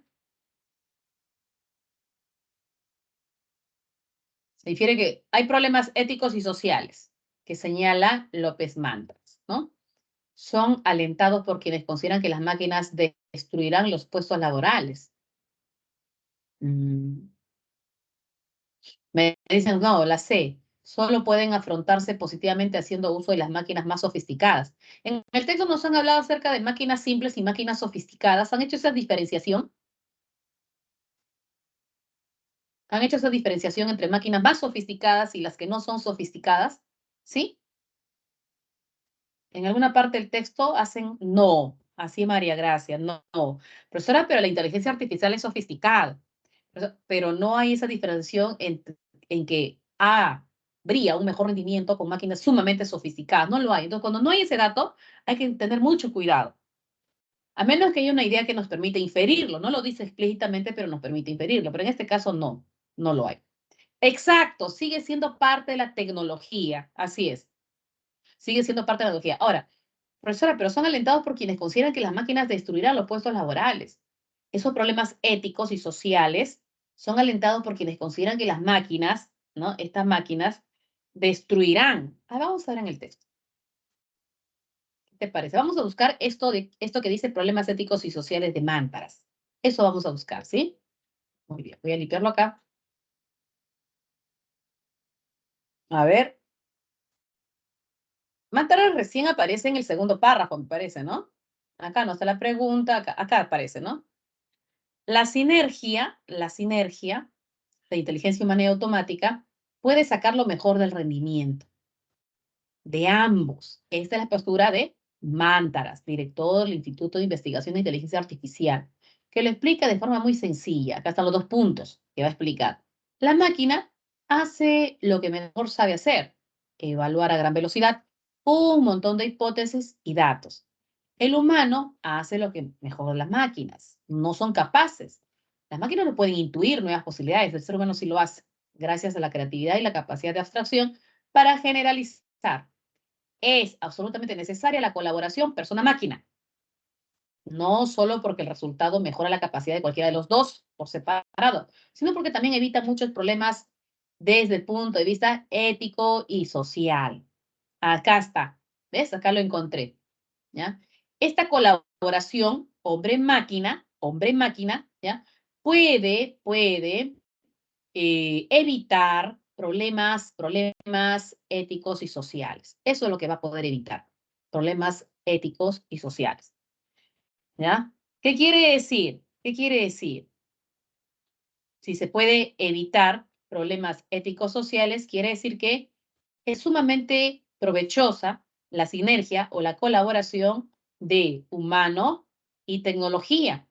Se infiere que hay problemas éticos y sociales que señala López Mántaras, ¿no? Son alentados por quienes consideran que las máquinas destruirán los puestos laborales. Me dicen, no, la C, solo pueden afrontarse positivamente haciendo uso de las máquinas más sofisticadas. En el texto nos han hablado acerca de máquinas simples y máquinas sofisticadas. ¿Han hecho esa diferenciación? ¿Han hecho esa diferenciación entre máquinas más sofisticadas y las que no son sofisticadas? ¿Sí? En alguna parte del texto hacen no. Así, María Gracia, no. Profesora, pero la inteligencia artificial es sofisticada. Pero no hay esa diferenciación en que habría un mejor rendimiento con máquinas sumamente sofisticadas. No lo hay. Entonces, cuando no hay ese dato, hay que tener mucho cuidado. A menos que haya una idea que nos permite inferirlo. No lo dice explícitamente, pero nos permite inferirlo. Pero en este caso, no lo hay. Exacto, sigue siendo parte de la tecnología. Así es. Sigue siendo parte de la tecnología. Ahora, profesora, pero son alentados por quienes consideran que las máquinas destruirán los puestos laborales. Esos problemas éticos y sociales son alentados por quienes consideran que las máquinas, ¿no? Estas máquinas destruirán. Vamos a ver en el texto. ¿Qué te parece? Vamos a buscar esto que dice problemas éticos y sociales de Mántaras. Eso vamos a buscar, ¿sí? Muy bien, voy a limpiarlo acá. A ver. Mántaras recién aparece en el segundo párrafo, me parece, ¿no? Acá no está la pregunta, acá aparece, ¿no? La sinergia de inteligencia humana y automática puede sacar lo mejor del rendimiento de ambos. Esta es la postura de Mántaras, director del Instituto de Investigación de Inteligencia Artificial, que lo explica de forma muy sencilla. Acá están los 2 puntos que va a explicar. La máquina hace lo que mejor sabe hacer, evaluar a gran velocidad un montón de hipótesis y datos. El humano hace lo que mejor las máquinas no son capaces. Las máquinas no pueden intuir nuevas posibilidades, el ser humano sí lo hace, gracias a la creatividad y la capacidad de abstracción para generalizar. Es absolutamente necesaria la colaboración persona-máquina, no solo porque el resultado mejora la capacidad de cualquiera de los dos por separado, sino porque también evita muchos problemas desde el punto de vista ético y social. Acá está, ¿ves? Acá lo encontré, ¿ya? Esta colaboración hombre-máquina, ¿ya? Puede evitar problemas éticos y sociales. Eso es lo que va a poder evitar, problemas éticos y sociales. ¿Ya? ¿Qué quiere decir? ¿Qué quiere decir? Si se puede evitar problemas éticos sociales, quiere decir que es sumamente provechosa la sinergia o la colaboración de humano y tecnología.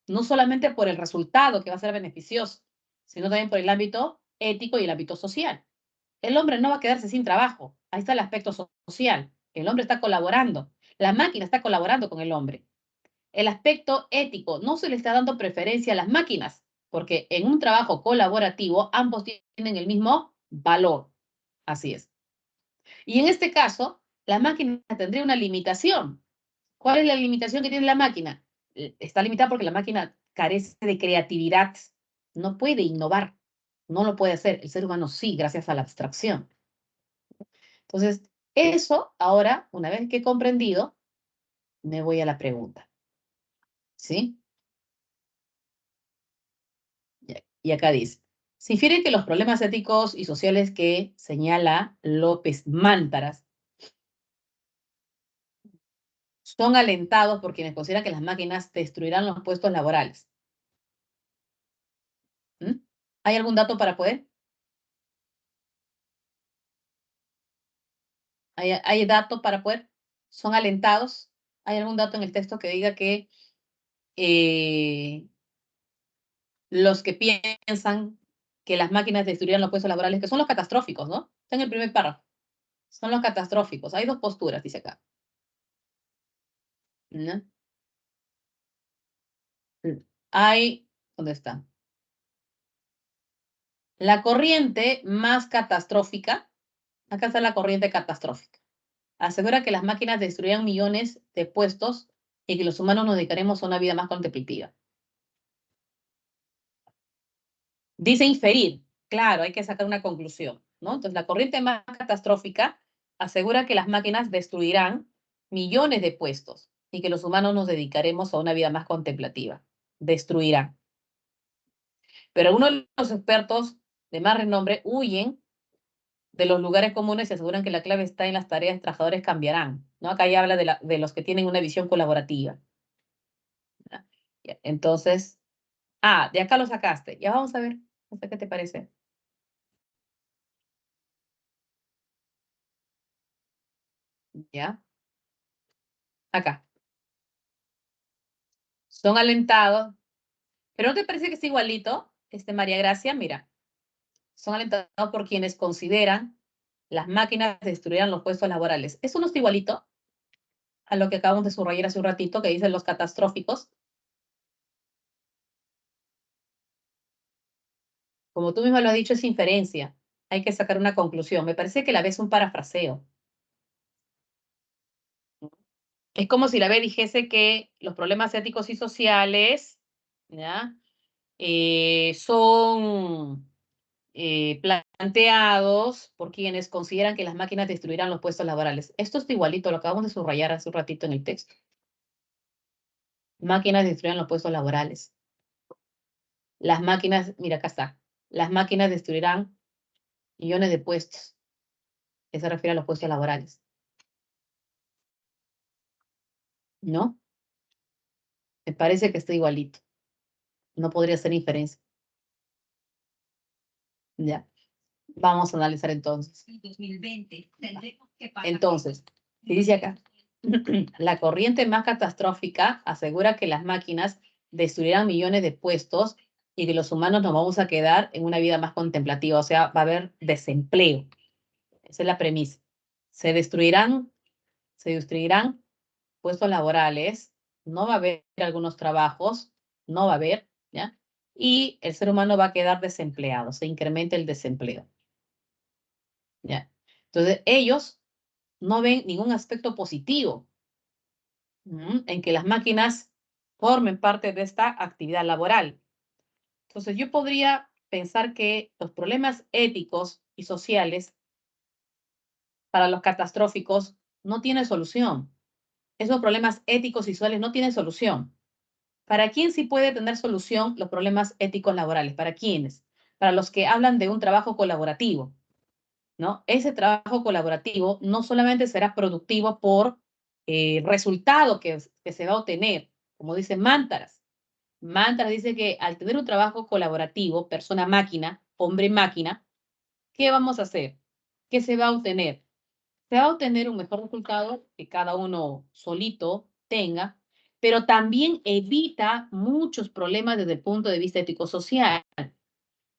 No solamente por el resultado que va a ser beneficioso, sino también por el ámbito ético y el ámbito social. El hombre no va a quedarse sin trabajo. Ahí está el aspecto social. El hombre está colaborando. La máquina está colaborando con el hombre. El aspecto ético, no se le está dando preferencia a las máquinas, porque en un trabajo colaborativo ambos tienen el mismo valor. Así es. Y en este caso, la máquina tendría una limitación. ¿Cuál es la limitación que tiene la máquina? Está limitada porque la máquina carece de creatividad. No puede innovar. No lo puede hacer. El ser humano sí, gracias a la abstracción. Entonces, eso ahora, una vez que he comprendido, me voy a la pregunta. ¿Sí? Y acá dice, se infiere que los problemas éticos y sociales que señala López Mántaras son alentados por quienes consideran que las máquinas destruirán los puestos laborales. ¿Mm? ¿Hay algún dato para poder? ¿Hay dato para poder? ¿Son alentados? ¿Hay algún dato en el texto que diga que los que piensan que las máquinas destruirán los puestos laborales, que son los catastróficos, ¿no? Está en el primer párrafo. Son los catastróficos. Hay dos posturas, dice acá. ¿No? Hay, ¿dónde está? La corriente más catastrófica, acá está la corriente catastrófica. Asegura que las máquinas destruirán millones de puestos y que los humanos nos dedicaremos a una vida más contemplativa. Dice inferir, claro, hay que sacar una conclusión, ¿no? Entonces, la corriente más catastrófica asegura que las máquinas destruirán millones de puestos y que los humanos nos dedicaremos a una vida más contemplativa. Destruirán. Pero algunos de los expertos de más renombre huyen de los lugares comunes y aseguran que la clave está en las tareas que trabajadores cambiarán, ¿no? Acá ya habla de los que tienen una visión colaborativa. ¿Ya? Entonces, de acá lo sacaste. Ya vamos a ver, no sé qué te parece. ¿Ya? Acá. Son alentados. ¿Pero no te parece que es igualito, María Gracia? Mira, son alentados por quienes consideran las máquinas destruirán los puestos laborales. ¿Eso no está igualito a lo que acabamos de subrayar hace un ratito, que dicen los catastróficos? Como tú mismo lo has dicho, es inferencia. Hay que sacar una conclusión. Me parece que la B es un parafraseo. Es como si la B dijese que los problemas éticos y sociales, ¿ya? Son planteados por quienes consideran que las máquinas destruirán los puestos laborales. Esto está igualito, lo acabamos de subrayar hace un ratito en el texto. Máquinas destruirán los puestos laborales. Las máquinas, mira, acá está. Las máquinas destruirán millones de puestos. Eso se refiere a los puestos laborales. ¿No? Me parece que está igualito. No podría ser inferencia. Ya. Vamos a analizar entonces. Entonces, ¿qué dice acá? La corriente más catastrófica asegura que las máquinas destruirán millones de puestos y que los humanos nos vamos a quedar en una vida más contemplativa, o sea, va a haber desempleo. Esa es la premisa. Se destruirán puestos laborales, no va a haber algunos trabajos, no va a haber, ¿ya? Y el ser humano va a quedar desempleado, se incrementa el desempleo, ¿ya? Entonces, ellos no ven ningún aspecto positivo en que las máquinas formen parte de esta actividad laboral. Entonces, yo podría pensar que los problemas éticos y sociales para los catastróficos no tienen solución. Esos problemas éticos y sociales no tienen solución. ¿Para quién sí puede tener solución los problemas éticos laborales? ¿Para quiénes? Para los que hablan de un trabajo colaborativo, ¿no? Ese trabajo colaborativo no solamente será productivo por resultado que se va a obtener, como dice Mántaras. Mántaras dice que al tener un trabajo colaborativo, persona-máquina, hombre-máquina, ¿qué vamos a hacer? ¿Qué se va a obtener? Se va a obtener un mejor resultado que cada uno solito tenga, pero también evita muchos problemas desde el punto de vista ético-social.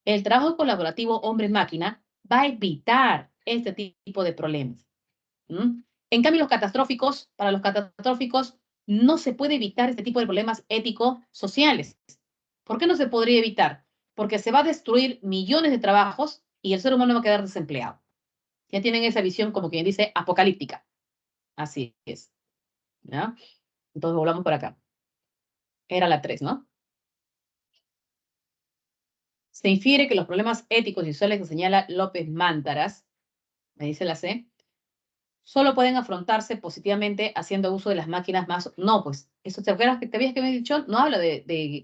El trabajo colaborativo hombre-máquina va a evitar este tipo de problemas. En cambio, para los catastróficos, no se puede evitar este tipo de problemas ético-sociales. ¿Por qué no se podría evitar? Porque se va a destruir millones de trabajos y el ser humano va a quedar desempleado. Ya tienen esa visión, como quien dice, apocalíptica. Así es. ¿Ya? Entonces, volvamos por acá. Era la 3, ¿no? Se infiere que los problemas éticos y sociales que señala López Mántaras, me dice la C, solo pueden afrontarse positivamente haciendo uso de las máquinas más... No, pues, eso te acuerdas que te habías que me he dicho, no habla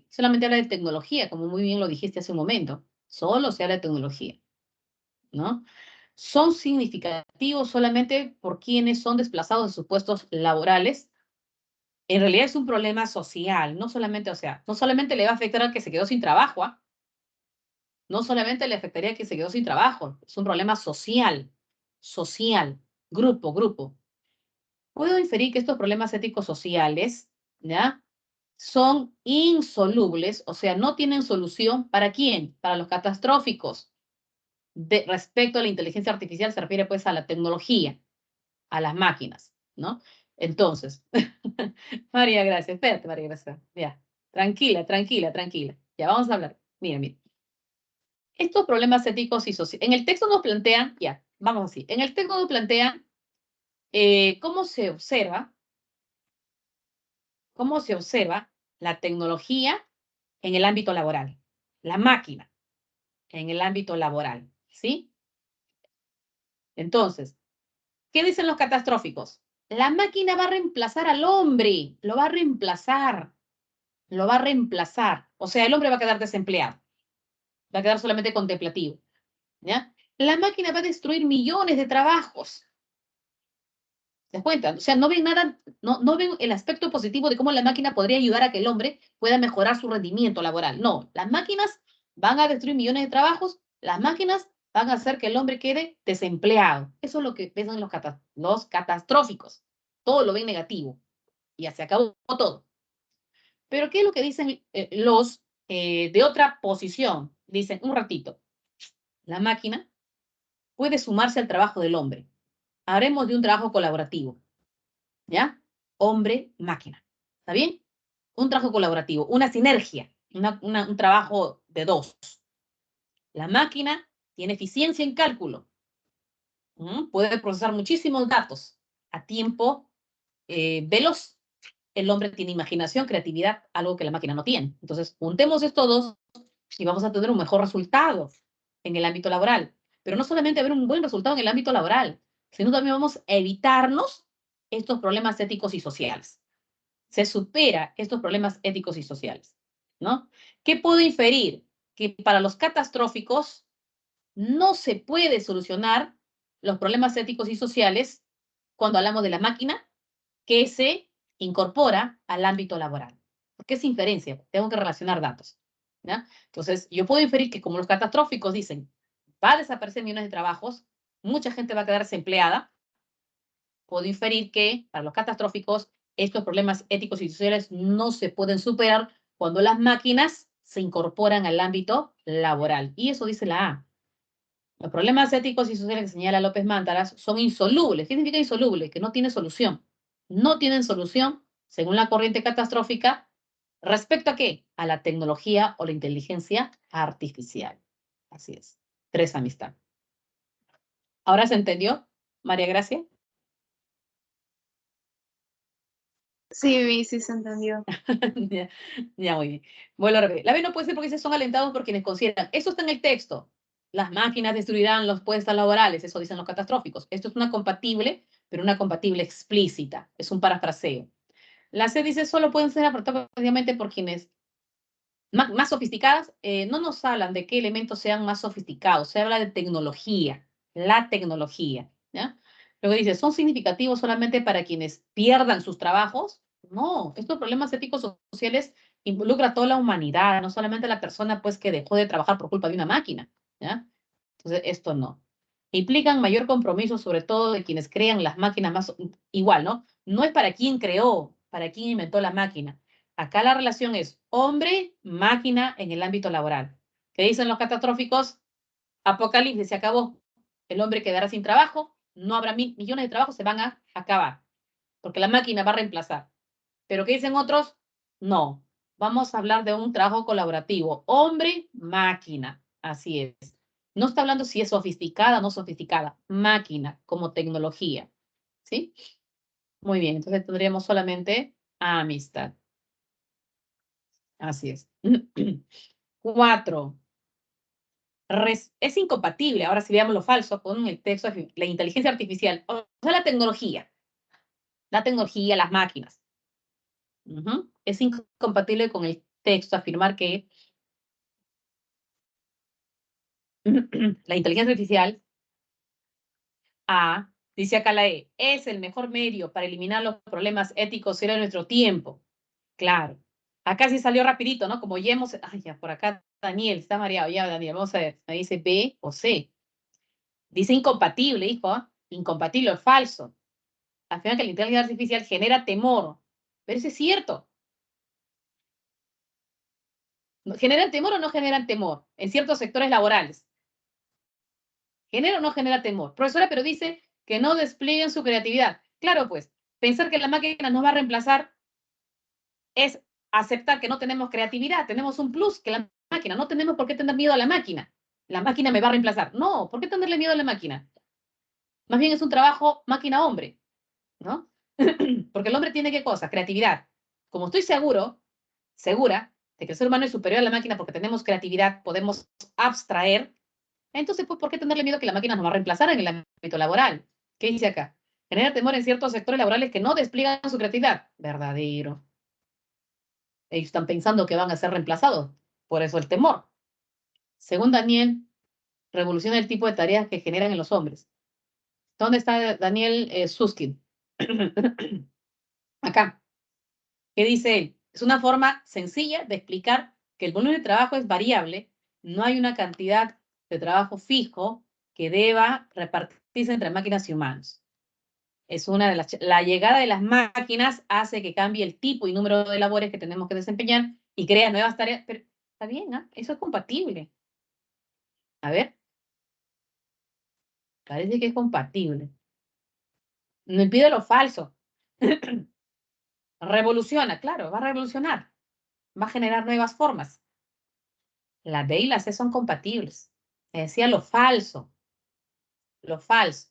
solamente habla de tecnología, como muy bien lo dijiste hace un momento. Solo se habla de tecnología, ¿no? Son significativos solamente por quienes son desplazados de sus puestos laborales. En realidad es un problema social, no solamente, o sea, no solamente le va a afectar al que se quedó sin trabajo, ¿ah? No solamente le afectaría al que se quedó sin trabajo, es un problema social, grupo. Puedo inferir que estos problemas éticos sociales, ¿ya? Son insolubles, o sea, no tienen solución. ¿Para quién? Para los catastróficos. Respecto a la inteligencia artificial se refiere pues a la tecnología, a las máquinas, ¿no? Entonces, María Gracia, espérate, María Gracia, ya, tranquila. Ya vamos a hablar. Mira. Estos problemas éticos y sociales, en el texto nos plantean, ya, vamos así, en el texto nos plantean cómo se observa la tecnología en el ámbito laboral, la máquina en el ámbito laboral, ¿sí? Entonces, ¿qué dicen los catastróficos? La máquina va a reemplazar al hombre, lo va a reemplazar. O sea, el hombre va a quedar desempleado, va a quedar solamente contemplativo, ¿ya? La máquina va a destruir millones de trabajos. ¿Se das cuenta? O sea, no ven nada, no ven el aspecto positivo de cómo la máquina podría ayudar a que el hombre pueda mejorar su rendimiento laboral. No, las máquinas van a destruir millones de trabajos, las máquinas van a hacer que el hombre quede desempleado. Eso es lo que piensan los catastróficos. Todo lo ven negativo. Y ya se acabó todo. Pero ¿qué es lo que dicen los de otra posición? Dicen, un ratito, la máquina puede sumarse al trabajo del hombre. Haremos de un trabajo colaborativo. ¿Ya? Hombre-máquina. ¿Está bien? Un trabajo colaborativo, una sinergia, un trabajo de dos. La máquina tiene eficiencia en cálculo. Puede procesar muchísimos datos a tiempo veloz. El hombre tiene imaginación, creatividad, algo que la máquina no tiene. Entonces, juntemos estos dos y vamos a tener un mejor resultado en el ámbito laboral. Pero no solamente haber un buen resultado en el ámbito laboral, sino también vamos a evitarnos estos problemas éticos y sociales. Se supera estos problemas éticos y sociales, ¿no? ¿Qué puedo inferir? Que para los catastróficos no se puede solucionar los problemas éticos y sociales cuando hablamos de la máquina que se incorpora al ámbito laboral. Porque es inferencia, tengo que relacionar datos, ¿ya? Entonces, yo puedo inferir que como los catastróficos dicen, va a desaparecer millones de trabajos, mucha gente va a quedar desempleada, puedo inferir que para los catastróficos estos problemas éticos y sociales no se pueden superar cuando las máquinas se incorporan al ámbito laboral. Y eso dice la A. Los problemas éticos y sociales que señala López Mántaras son insolubles. ¿Qué significa insoluble? Que no tiene solución. No tienen solución, según la corriente catastrófica, ¿respecto a qué? A la tecnología o la inteligencia artificial. Así es. 3, amistad. ¿Ahora se entendió, María Gracia? Sí, sí se entendió. Ya, muy bien. Vuelvo a repetir. La B no puede ser porque son alentados por quienes consideran. Eso está en el texto. Las máquinas destruirán los puestos laborales. Eso dicen los catastróficos. Esto es una compatible, pero una compatible explícita. Es un parafraseo. La C dice solo pueden ser aportados por quienes más sofisticadas. No nos hablan de qué elementos sean más sofisticados. Se habla de tecnología. La tecnología. ¿Ya? Luego dice, ¿son significativos solamente para quienes pierdan sus trabajos? No, estos problemas éticos sociales involucran a toda la humanidad, no solamente a la persona pues, que dejó de trabajar por culpa de una máquina. ¿Ya? Entonces, esto no. Implican mayor compromiso, sobre todo de quienes crean las máquinas más... Igual, ¿no? No es para quién creó, para quién inventó la máquina. Acá la relación es hombre-máquina en el ámbito laboral. ¿Qué dicen los catastróficos? Apocalipsis, se acabó. El hombre quedará sin trabajo, no habrá millones de trabajos, se van a acabar, porque la máquina va a reemplazar. Pero ¿qué dicen otros? No, vamos a hablar de un trabajo colaborativo, hombre-máquina, así es. No está hablando si es sofisticada o no sofisticada, máquina como tecnología, ¿sí? Muy bien, entonces tendríamos solamente amistad. Así es. 4. Es incompatible. Ahora si veamos lo falso con el texto, la inteligencia artificial, o sea, la tecnología, las máquinas. Es incompatible con el texto afirmar que la inteligencia artificial, dice acá la E, es el mejor medio para eliminar los problemas éticos de nuestro tiempo. Claro. Acá sí salió rapidito, ¿no? Como ya hemos... Ay, ya, por acá Daniel, está mareado. Ya, Daniel, vamos a ver. Me dice B o C. Dice incompatible, hijo. Incompatible o falso. Afirma que la inteligencia artificial genera temor. Pero eso es cierto. ¿Generan temor o no generan temor? En ciertos sectores laborales. ¿Genera o no genera temor? Profesora, pero dice que no desplieguen su creatividad. Claro, pues, pensar que la máquina nos va a reemplazar es aceptar que no tenemos creatividad. Tenemos un plus que la máquina. No tenemos por qué tener miedo a la máquina. La máquina me va a reemplazar. No, ¿por qué tenerle miedo a la máquina? Más bien es un trabajo máquina-hombre, ¿no? Porque el hombre tiene ¿qué cosa? Creatividad. Como estoy segura de que el ser humano es superior a la máquina porque tenemos creatividad, podemos abstraer, entonces, pues, ¿por qué tenerle miedo que la máquina nos va a reemplazar en el ámbito laboral? ¿Qué dice acá? Genera temor en ciertos sectores laborales que no despliegan su creatividad. Verdadero. Ellos están pensando que van a ser reemplazados. Por eso el temor. Según Daniel, revoluciona el tipo de tareas que generan en los hombres. ¿Dónde está Daniel Susskind? Acá. ¿Qué dice él? Es una forma sencilla de explicar que el volumen de trabajo es variable. No hay una cantidad de trabajo fijo que deba repartirse entre máquinas y humanos. Es una de la llegada de las máquinas hace que cambie el tipo y número de labores que tenemos que desempeñar y crea nuevas tareas. Pero está bien, ¿no? Eso es compatible. A ver. Parece que es compatible. No impide lo falso. Revoluciona, claro, va a revolucionar. Va a generar nuevas formas. La D y la C son compatibles. Me decía lo falso. Lo falso.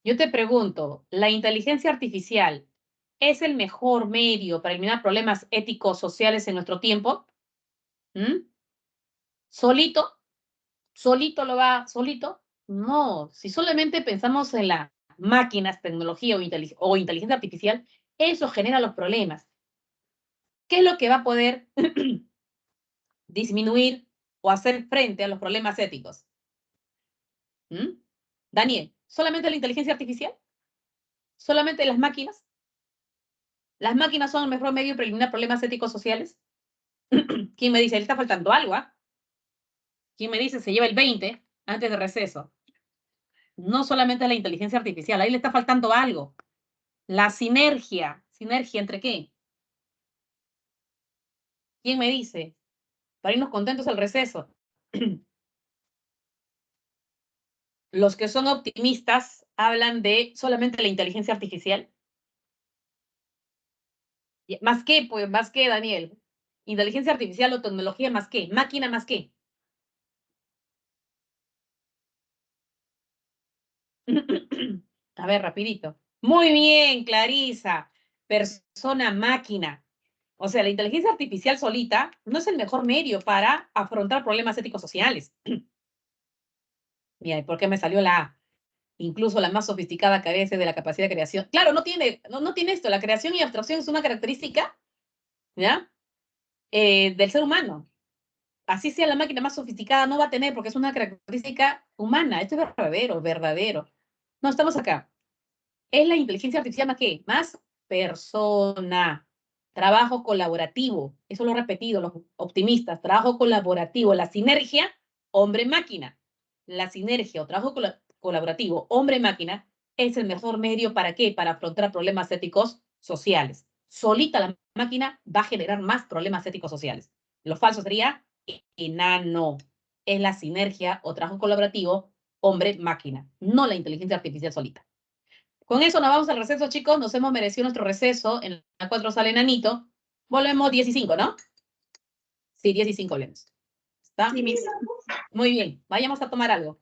Yo te pregunto, ¿la inteligencia artificial es el mejor medio para eliminar problemas éticos sociales en nuestro tiempo? ¿Solito? ¿Solito lo va? ¿Solito? No. Si solamente pensamos en las máquinas, tecnología o inteligencia artificial, eso genera los problemas. ¿Qué es lo que va a poder disminuir o hacer frente a los problemas éticos? Daniel, ¿solamente la inteligencia artificial? ¿Solamente las máquinas? ¿Las máquinas son el mejor medio para eliminar problemas éticos sociales? ¿Quién me dice? Le está faltando algo, ¿Quién me dice? Se lleva el 20 antes de receso. No solamente la inteligencia artificial, ahí le está faltando algo. La sinergia. ¿Sinergia entre qué? ¿Quién me dice? Para irnos contentos al receso. Los que son optimistas hablan de solamente la inteligencia artificial. ¿Más qué? Pues más qué, Daniel. Inteligencia artificial o tecnología más qué. Máquina más qué. A ver, rapidito. Muy bien, Clarisa. Persona máquina. O sea, la inteligencia artificial solita no es el mejor medio para afrontar problemas éticos sociales. Mira, ¿y por qué me salió la A? Incluso la más sofisticada carece de la capacidad de creación. Claro, no tiene esto. La creación y abstracción es una característica, ¿ya? Del ser humano. Así sea la máquina más sofisticada, no va a tener porque es una característica humana. Esto es verdadero. No, estamos acá. ¿Es la inteligencia artificial más qué? Más persona. Trabajo colaborativo. Eso lo he repetido, los optimistas. Trabajo colaborativo. La sinergia, hombre-máquina. La sinergia o trabajo colaborativo, hombre-máquina, es el mejor medio ¿para qué? Para afrontar problemas éticos sociales. Solita la máquina va a generar más problemas éticos sociales. Lo falso sería enano. Es la sinergia o trabajo colaborativo, hombre-máquina, no la inteligencia artificial solita. Con eso nos vamos al receso, chicos. Nos hemos merecido nuestro receso. En la 4 sale enanito. Volvemos 10 y 5, ¿no? Sí, 10 y 5 volvemos. ¿Está? Sí, Muy bien. Vayamos a tomar algo.